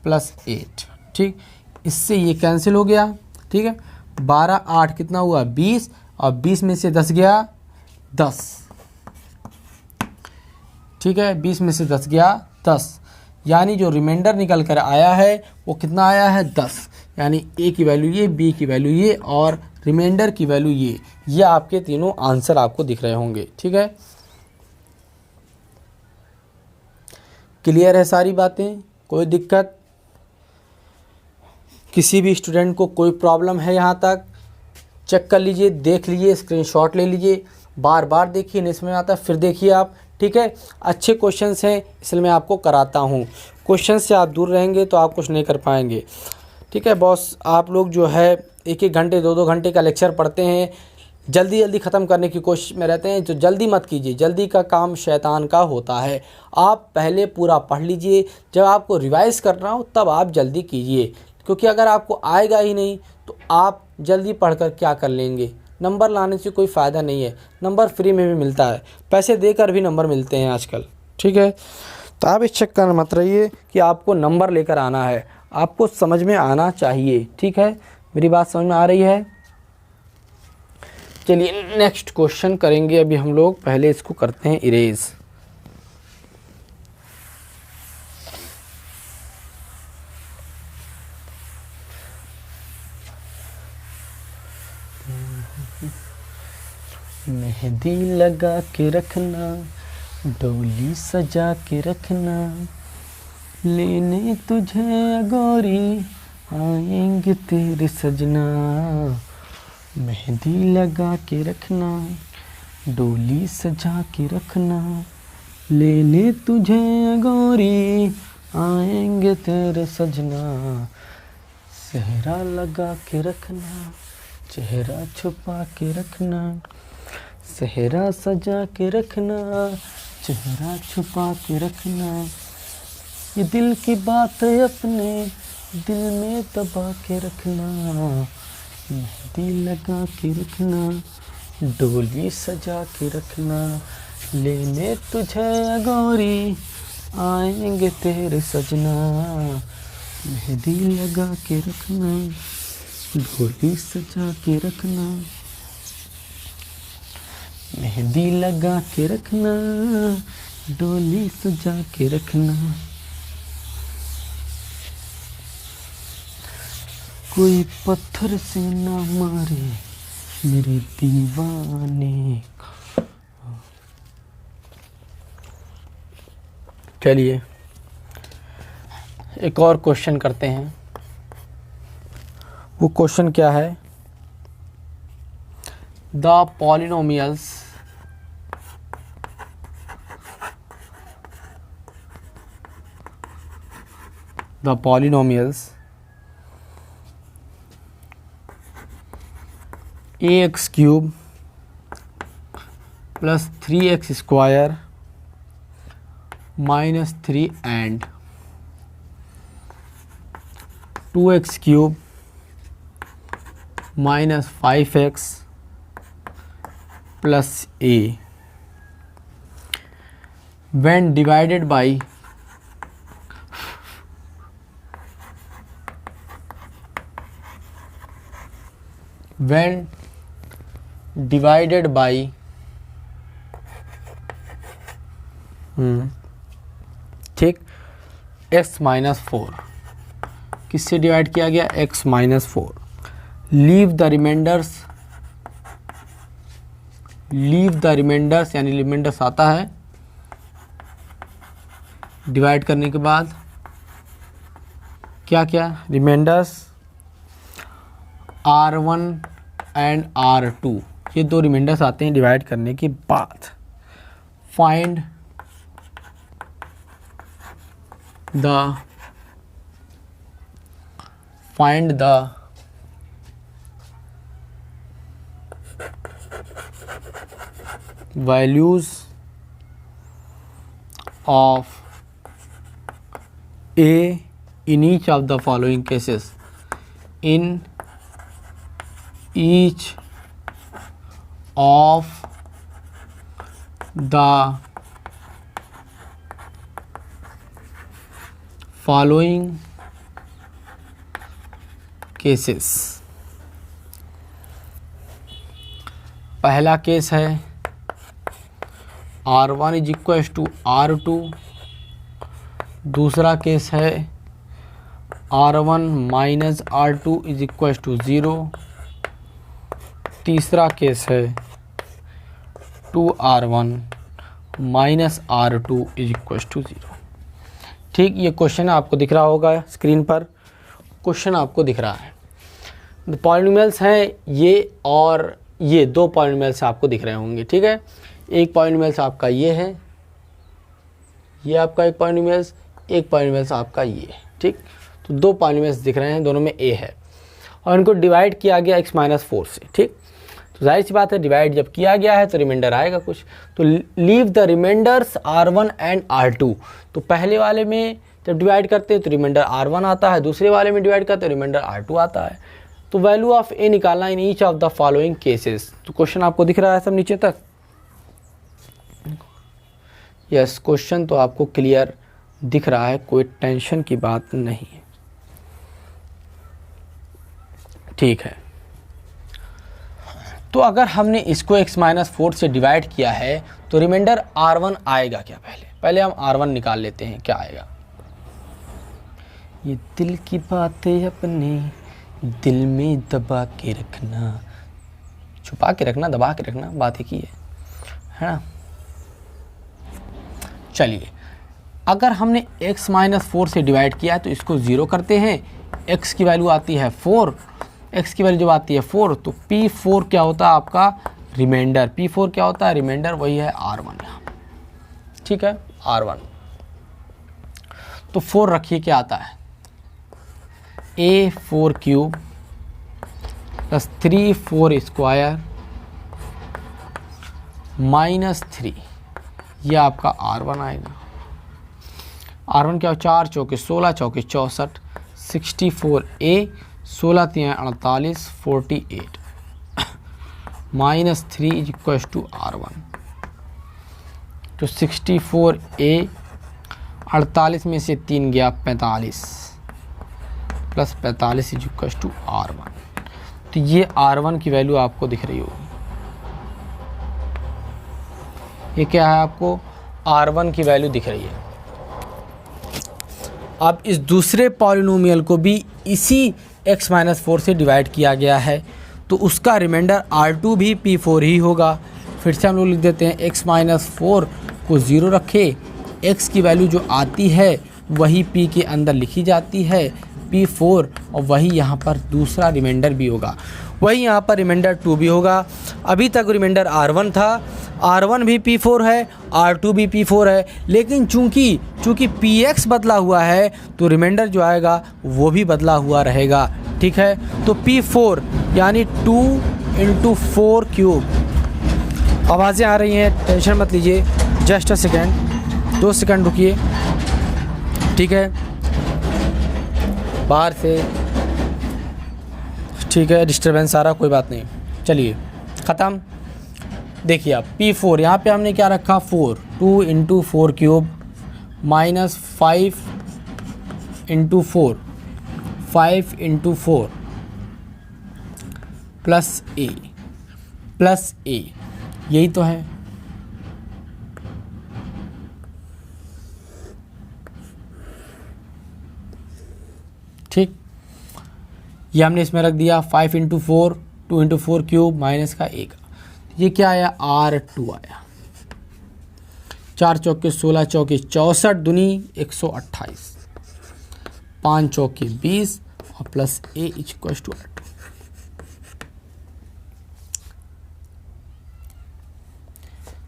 प्लस 8। ठीक, इससे ये कैंसिल हो गया। ठीक है, 12 8 कितना हुआ 20, और 20 में से 10 गया 10। ठीक है, 20 में से 10 गया 10, यानी जो रिमाइंडर निकल कर आया है वो कितना आया है 10। यानी ए की वैल्यू ये, बी की वैल्यू ये, और रिमाइंडर की वैल्यू ये आपके तीनों आंसर आपको दिख रहे होंगे। ठीक है, क्लियर है सारी बातें? कोई दिक्कत? किसी भी स्टूडेंट को कोई प्रॉब्लम है यहाँ तक? चेक कर लीजिए, देख लीजिए, स्क्रीनशॉट ले लीजिए, बार बार देखिए, नहीं समझ में आता फिर देखिए आप। ठीक है, अच्छे क्वेश्चंस हैं इसलिए मैं आपको कराता हूँ। क्वेश्चन से आप दूर रहेंगे तो आप कुछ नहीं कर पाएंगे। ठीक है बॉस, आप लोग जो है 1-1 घंटे 2-2 घंटे का लेक्चर पढ़ते हैं, जल्दी जल्दी ख़त्म करने की कोशिश में रहते हैं, तो जल्दी मत कीजिए, जल्दी का काम शैतान का होता है। आप पहले पूरा पढ़ लीजिए, जब आपको रिवाइज़ करना हो तब आप जल्दी कीजिए, क्योंकि अगर आपको आएगा ही नहीं तो आप जल्दी पढ़कर क्या कर लेंगे? नंबर लाने से कोई फ़ायदा नहीं है। नंबर फ्री में भी मिलता है, पैसे देकर भी नंबर मिलते हैं आजकल। ठीक है, तो आप इस चक्कर में मत रहिए कि आपको नंबर लेकर आना है, आपको समझ में आना चाहिए। ठीक है, मेरी बात समझ में आ रही है? चलिए नेक्स्ट क्वेश्चन करेंगे अभी हम लोग। पहले इसको करते हैं इरेज। मेहंदी लगा के रखना, डोली सजा के रखना, लेने तुझे गोरी आएंगे तेरे सजना। मेहंदी लगा के रखना, डोली सजा के रखना, लेने तुझे गोरी आएंगे तेरे सजना। सेहरा लगा के रखना, चेहरा छुपा के रखना, सेहरा सजा के रखना, चेहरा छुपा के रखना। ये दिल की बात अपने दिल में दबा के रखना। मेहंदी लगा के रखना, डोली सजा के रखना, लेने तुझे गोरी आएंगे तेरे सजना। मेहंदी लगा के रखना, डोली सजा के रखना, मेहंदी लगा के रखना, डोली सजा के रखना। कोई पत्थर से ना मारे मेरे दीवाने। चलिए एक और क्वेश्चन करते हैं। वो क्वेश्चन क्या है? The polynomials ax cube plus 3x square minus 3 and 2x cube minus 5x plus a when divided by ठीक x माइनस 4, किससे डिवाइड किया गया? x minus 4। Leave the remainders यानी रिमाइंडर्स आता है डिवाइड करने के बाद क्या क्या? रिमाइंडर्स R1 एंड R2, ये दो रिमाइंडर्स आते हैं डिवाइड करने के बाद। Find the values of a in each of the following cases. In each of the following cases। पहला केस है R1 is equal to R2, दूसरा केस है R1 minus R2 is equal to 0, तीसरा case है 2R1 minus R2 is equal to 0। ठीक, ये question आपको दिख रहा होगा स्क्रीन पर, क्वेश्चन आपको दिख रहा है। पॉलिनोमियल्स हैं ये, और ये दो पॉलिनोमियल्स आपको दिख रहे होंगे। ठीक है, एक पॉलिनोमियल्स आपका ये है, ये आपका एक पॉलिनोमियल्स, एक पॉलिनोमियल्स आपका ये है। ठीक, तो दो पॉलिनोमियल्स दिख रहे हैं, दोनों में ए है और इनको डिवाइड किया गया x-4 से। ठीक, तो जाहिर सी बात है डिवाइड जब किया गया है तो रिमाइंडर आएगा कुछ, तो leave the reminders R1 and R2। तो पहले वाले में जब डिवाइड करते हैं तो रिमाइंडर R1 आता है, दूसरे वाले में डिवाइड करते हैं रिमाइंडर R2 आता है। तो वैल्यू ऑफ ए निकालना in each of the following cases. तो क्वेश्चन आपको दिख रहा है सब नीचे तक? यस, क्वेश्चन तो आपको क्लियर दिख रहा है, कोई टेंशन की बात नहीं है। ठीक है, तो अगर हमने इसको x-4 से डिवाइड किया है तो रिमाइंडर R1 आएगा क्या? पहले हम R1 निकाल लेते हैं, क्या आएगा। ये दिल की बातें अपने दिल में दबा के रखना, छुपा के रखना, दबा के रखना, बात एक ही है ना। चलिए, अगर हमने x-4 से डिवाइड किया है तो इसको 0 करते हैं, x की वैल्यू आती है 4, x की वैल्यू जब आती है 4 तो P4 क्या होता है आपका? रिमाइंडर। P4 क्या होता है? रिमाइंडर, वही है R1 यहाँ। ठीक है, R1। तो 4 रखिए, क्या आता है? A4 cube plus 3 square minus 3, ये आपका R1 आएगा। R1 क्या हो? 4 चौके 16, चौके 64, 64A, 16 3 48, 48 minus 3 is equal to R1। तो 64A, 48 में से 3 गया 45, plus 45 is equal to R1। तो ये R1 की वैल्यू आपको दिख रही होगी। ये क्या है? आपको R1 की वैल्यू दिख रही है। अब इस दूसरे पॉलिनोमियल को भी इसी x-4 से डिवाइड किया गया है, तो उसका रिमाइंडर R2 भी P4 ही होगा। फिर से हम लोग लिख देते हैं x-4 को 0 रखे, x की वैल्यू जो आती है वही P के अंदर लिखी जाती है, P4, और वही यहाँ पर दूसरा रिमाइंडर भी होगा, वही यहाँ पर रिमाइंडर 2 भी होगा। अभी तक रिमाइंडर R1 था, R1 भी P4 है, R2 भी P4 है, लेकिन चूंकि Px बदला हुआ है तो रिमाइंडर जो आएगा वो भी बदला हुआ रहेगा। ठीक है, तो P4 यानी 2 × 4 क्यूब। आवाज़ें आ रही हैं, टेंशन मत लीजिए, जस्ट अ सेकेंड, 2 सेकेंड रुकिए। ठीक है, बाहर से ठीक है डिस्टर्बेंस आ रहा, कोई बात नहीं, चलिए ख़त्म। देखिए आप P4 यहाँ पे हमने क्या रखा? 4, 2 × 4 क्यूब माइनस 5 × 4, 5 × 4 प्लस A, यही तो है। ठीक, ये हमने इसमें रख दिया 5 × 4, 2 × 4 क्यूब माइनस का 1, ये क्या आया? R2 आया। 4 चौके 16, चौके 64 दूनी 128, 5 चौके 20 और plus A is equal to R2।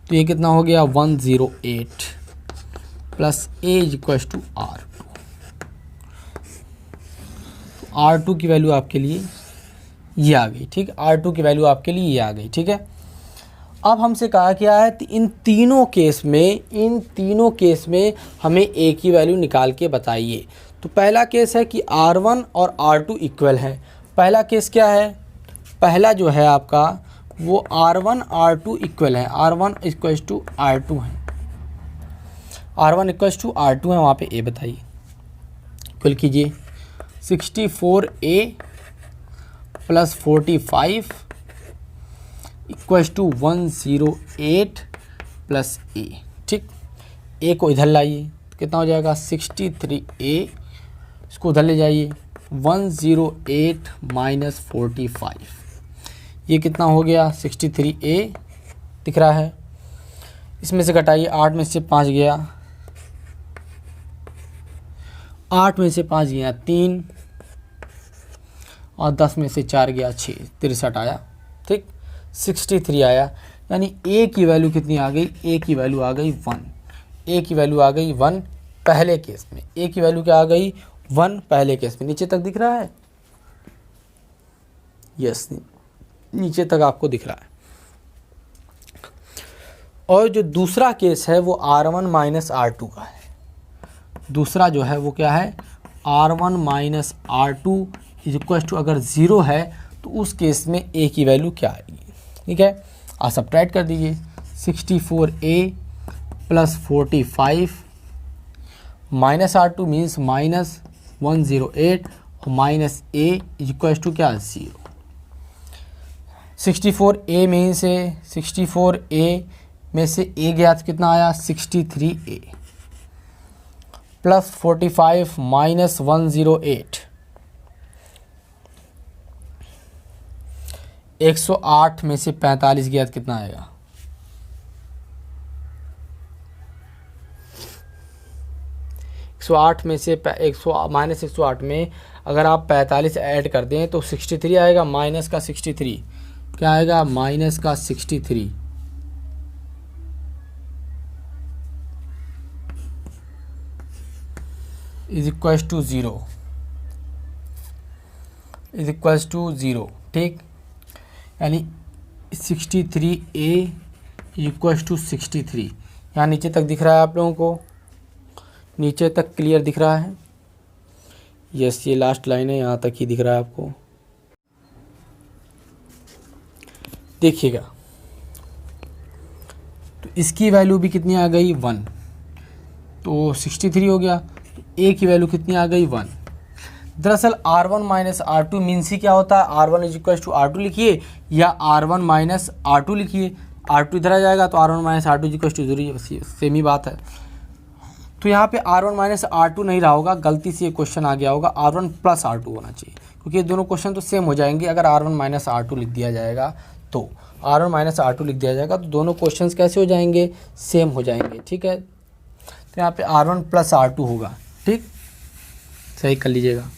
तो ये कितना हो गया? 108 plus A is equal to R2। R2 की वैल्यू आपके लिए ये आ गई। ठीक, R2 की वैल्यू आपके लिए ये आ गई। ठीक है, अब हमसे कहा क्या है? इन तीनों केस में हमें A की वैल्यू निकाल के बताइए। तो पहला केस है कि R1 और R2 इक्वल है। पहला केस क्या है? पहला जो है आपका वो R1 R2 इक्वल है, R1 इक्वल्स टू R2 है, R1 इक्वल्स टू R2 है, वहाँ पे A बताइए। इक्वल कीजिए 64A plus 45 equals to 108 plus A। ठीक, A को इधर लाइए, कितना हो जाएगा 63A, इसको उधर ले जाइए 108 माइनस 45, ये कितना हो गया 63A दिख रहा है। इसमें से घटाइए, 8 में से 5 गया, 8 में से 5 गया 3, और 10 में से 4 गया 6, 63 आया। ठीक, 63 आया, यानी A की वैल्यू कितनी आ गई, A की वैल्यू आ गई 1, A की वैल्यू आ गई 1 पहले केस में, A की वैल्यू क्या आ गई 1 पहले केस में। नीचे तक दिख रहा है, यस नीचे तक आपको दिख रहा है। और जो दूसरा केस है वो R1 माइनस R2 का है। दूसरा जो है वो क्या है, R1 minus R2 is equal to, अगर 0 है तो उस केस में A की वैल्यू क्या आएगी। ठीक है, आप सब्ट्रैक्ट कर दीजिए, 64A plus 45 minus R2 means minus 108 और minus A is equal to क्या 0। 64A में से 64A में से A गया तो कितना आया 63A प्लस 45 माइनस 108, 108 में से 45 गया तो कितना आएगा 108 में से माइनस 108 में अगर आप 45 ऐड कर दें तो 63 आएगा, माइनस का 63 क्या आएगा, माइनस का 63 is equals to 0, is equals to 0। ठीक, यानी 63A इक्वल्स टू 63, यहाँ नीचे तक दिख रहा है आप लोगों को, नीचे तक क्लियर दिख रहा है। यस, ये लास्ट लाइन है, यहाँ तक ही दिख रहा है आपको। देखिएगा, तो इसकी वैल्यू भी कितनी आ गई 1, तो 63 हो गया। तो A की वैल्यू कितनी आ गई 1। दरअसल R1 minus R2 means he क्या होता है, R1 is equal to R2 लिखिए या R1 माइनस R2 लिखिए, R2 इधर आ जाएगा तो R1 minus R2 is equal to 0, same ही बात है। तो यहाँ पे R1 माइनस R2 नहीं रहा होगा, गलती से ये क्वेश्चन आ गया होगा, R1 प्लस R2 होना चाहिए, क्योंकि ये दोनों क्वेश्चन तो सेम हो जाएंगे। अगर R1 माइनस R2 लिख दिया जाएगा तो R1 माइनस R2 लिख दिया जाएगा तो दोनों क्वेश्चंस कैसे हो जाएंगे, सेम हो जाएंगे। ठीक है, तो यहाँ पे R1 प्लस R2 होगा। ठीक, सही कर लीजिएगा।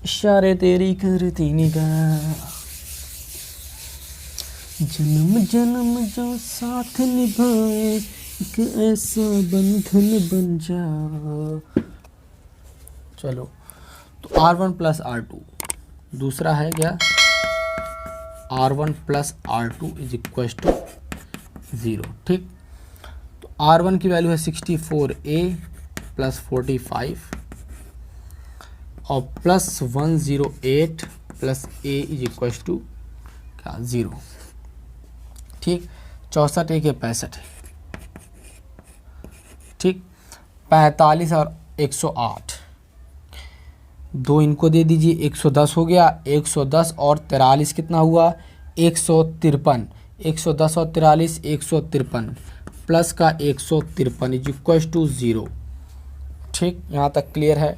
इशारे तेरी करती निगाह, जन्म जन्म जो साथ निभाए, एक ऐसा बंधन बन जा। चलो, तो R1 प्लस R2, दूसरा है क्या R1 plus R2 is equal to 0। ठीक, तो R1 की वैल्यू है 64A प्लस 45 और plus 108 plus A is equal to क्या 0। ठीक, 64 A के 65। ठीक, 45 और 108, दो इनको दे दीजिए, 110 हो गया। 110 और 43 कितना हुआ 153, 110 और 43 153 प्लस का 153 इज इक्वल टू 0। ठीक, यहाँ तक क्लियर है।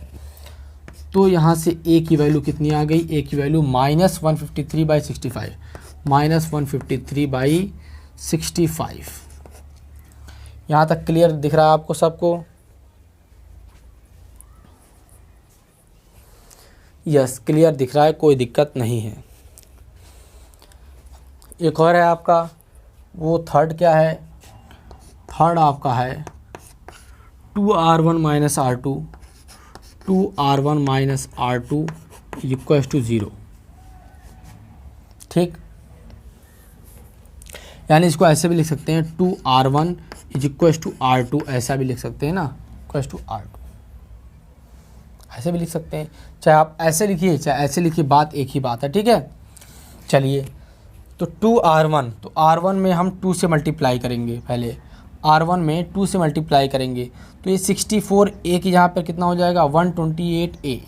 तो यहाँ से A की वैल्यू कितनी आ गई, A की वैल्यू माइनस 153/65, माइनस 153/65। यहाँ तक क्लियर दिख रहा है आपको सबको। यस, क्लियर दिख रहा है, कोई दिक्कत नहीं है। एक और है आपका, वो थर्ड क्या है, थर्ड आपका है 2R1 minus R2, 2R1 minus R2 equal to 0। ठीक, यानी इसको ऐसे भी लिख सकते हैं 2R1 is equal to R2, ऐसा भी लिख सकते हैं ना, इक्वल टू R2, ऐसे भी लिख सकते हैं, चाहे आप ऐसे लिखिए चाहे ऐसे लिखिए, बात एक ही बात है, ठीक है। चलिए, तो 2R1, तो R1 में हम 2 से मल्टीप्लाई करेंगे, पहले R1 में 2 से मल्टीप्लाई करेंगे तो ये 64A की यहाँ पर कितना हो जाएगा 128A,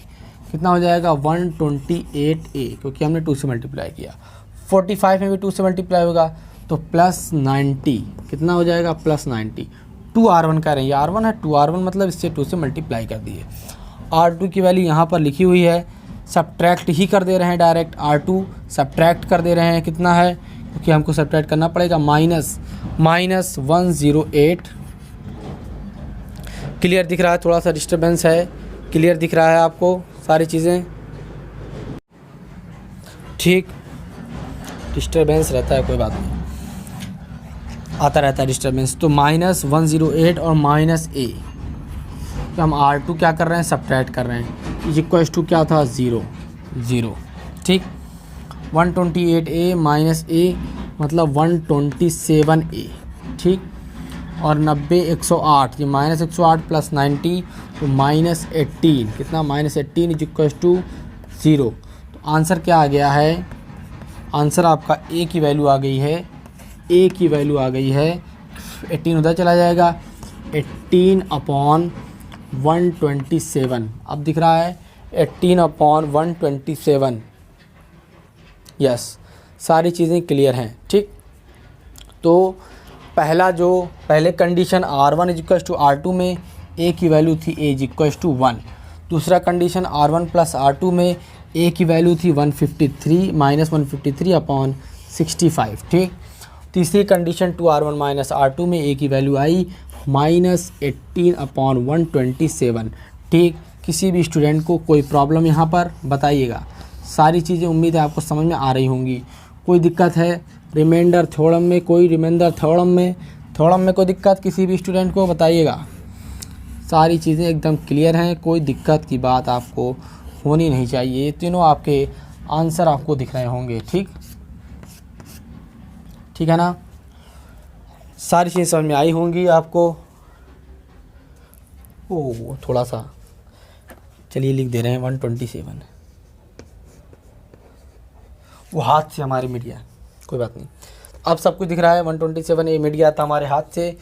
कितना हो जाएगा 128A, क्योंकि हमने 2 से मल्टीप्लाई किया। 45 में भी 2 से मल्टीप्लाई होगा तो प्लस 90, कितना हो जाएगा प्लस 90। 2R1 कह रहे हैं, ये R1 है, 2R1 मतलब इससे 2 से मल्टीप्लाई कर दिए। R2 की वैल्यू यहाँ पर लिखी हुई है, सब्ट्रैक्ट ही कर दे रहे हैं, डायरेक्ट R2 सब्ट्रैक्ट कर दे रहे हैं, कितना है क्योंकि हमको सब्ट्रैक्ट करना पड़ेगा, -108। क्लियर दिख रहा है, थोड़ा सा डिस्टर्बेंस है, क्लियर दिख रहा है आपको सारी चीज़ें, ठीक। डिस्टर्बेंस रहता है, कोई बात नहीं, आता रहता है डिस्टर्बेंस। तो -108 और -A, तो हम R2 क्या कर रहे हैं सब्ट्रैक्ट कर रहे हैं, इक्वल्स टू क्या था 0, ठीक। 128A -A मतलब 127A, ठीक। और 90 108, ये -108 प्लस 90 तो -18, कितना -18 इज इक्वल्स टू 0। तो आंसर क्या आ गया है, आंसर आपका A की वैल्यू आ गई है, A की वैल्यू आ गई है 18, उधर चला जाएगा 18/127, अब दिख रहा है 18/127, यस, सारी चीज़ें क्लियर हैं, ठीक। तो पहले condition R1 is equals to R2 में A की वैल्यू थी A इज इक्वल्स टू 1, दूसरा कंडीशन R1 प्लस R2 में A की वैल्यू थी 153 -153/65, ठीक। तीसरी कंडीशन 2R1 माइनस R2 में A की वैल्यू आई -18/127, ठीक। किसी भी स्टूडेंट को कोई प्रॉब्लम यहाँ पर बताइएगा, सारी चीज़ें उम्मीद है आपको समझ में आ रही होंगी। कोई दिक्कत है रिमाइंडर थ्योरम में, थ्योरम में कोई दिक्कत किसी भी स्टूडेंट को बताइएगा, सारी चीज़ें एकदम क्लियर हैं, कोई दिक्कत की बात आपको होनी नहीं चाहिए। ये तीनों आपके आंसर आपको दिख रहे होंगे, ठीक है ना, सारी चीज़ें समझ में आई होंगी आपको। ओह थोड़ा सा, चलिए लिख दे रहे हैं 127, वो हाथ से हमारे मिट गया, कोई बात नहीं, अब सब कुछ दिख रहा है। 127 ये मिट गया था हमारे हाथ से,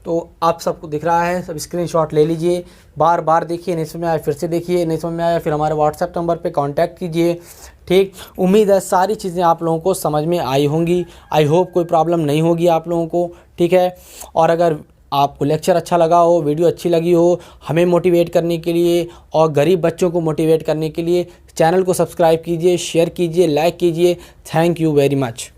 तो आप सबको दिख रहा है, सब स्क्रीनशॉट ले लीजिए, बार बार देखिए, नहीं समझ में आया फिर से देखिए, नहीं समझ में आया फिर हमारे व्हाट्सएप नंबर पे कांटेक्ट कीजिए, ठीक। उम्मीद है सारी चीज़ें आप लोगों को समझ में आई होंगी, आई होप कोई प्रॉब्लम नहीं होगी आप लोगों को, ठीक है। और अगर आपको लेक्चर अच्छा लगा हो, वीडियो अच्छी लगी हो, हमें मोटिवेट करने के लिए और गरीब बच्चों को मोटिवेट करने के लिए चैनल को सब्सक्राइब कीजिए, शेयर कीजिए, लाइक कीजिए। Thank you very much.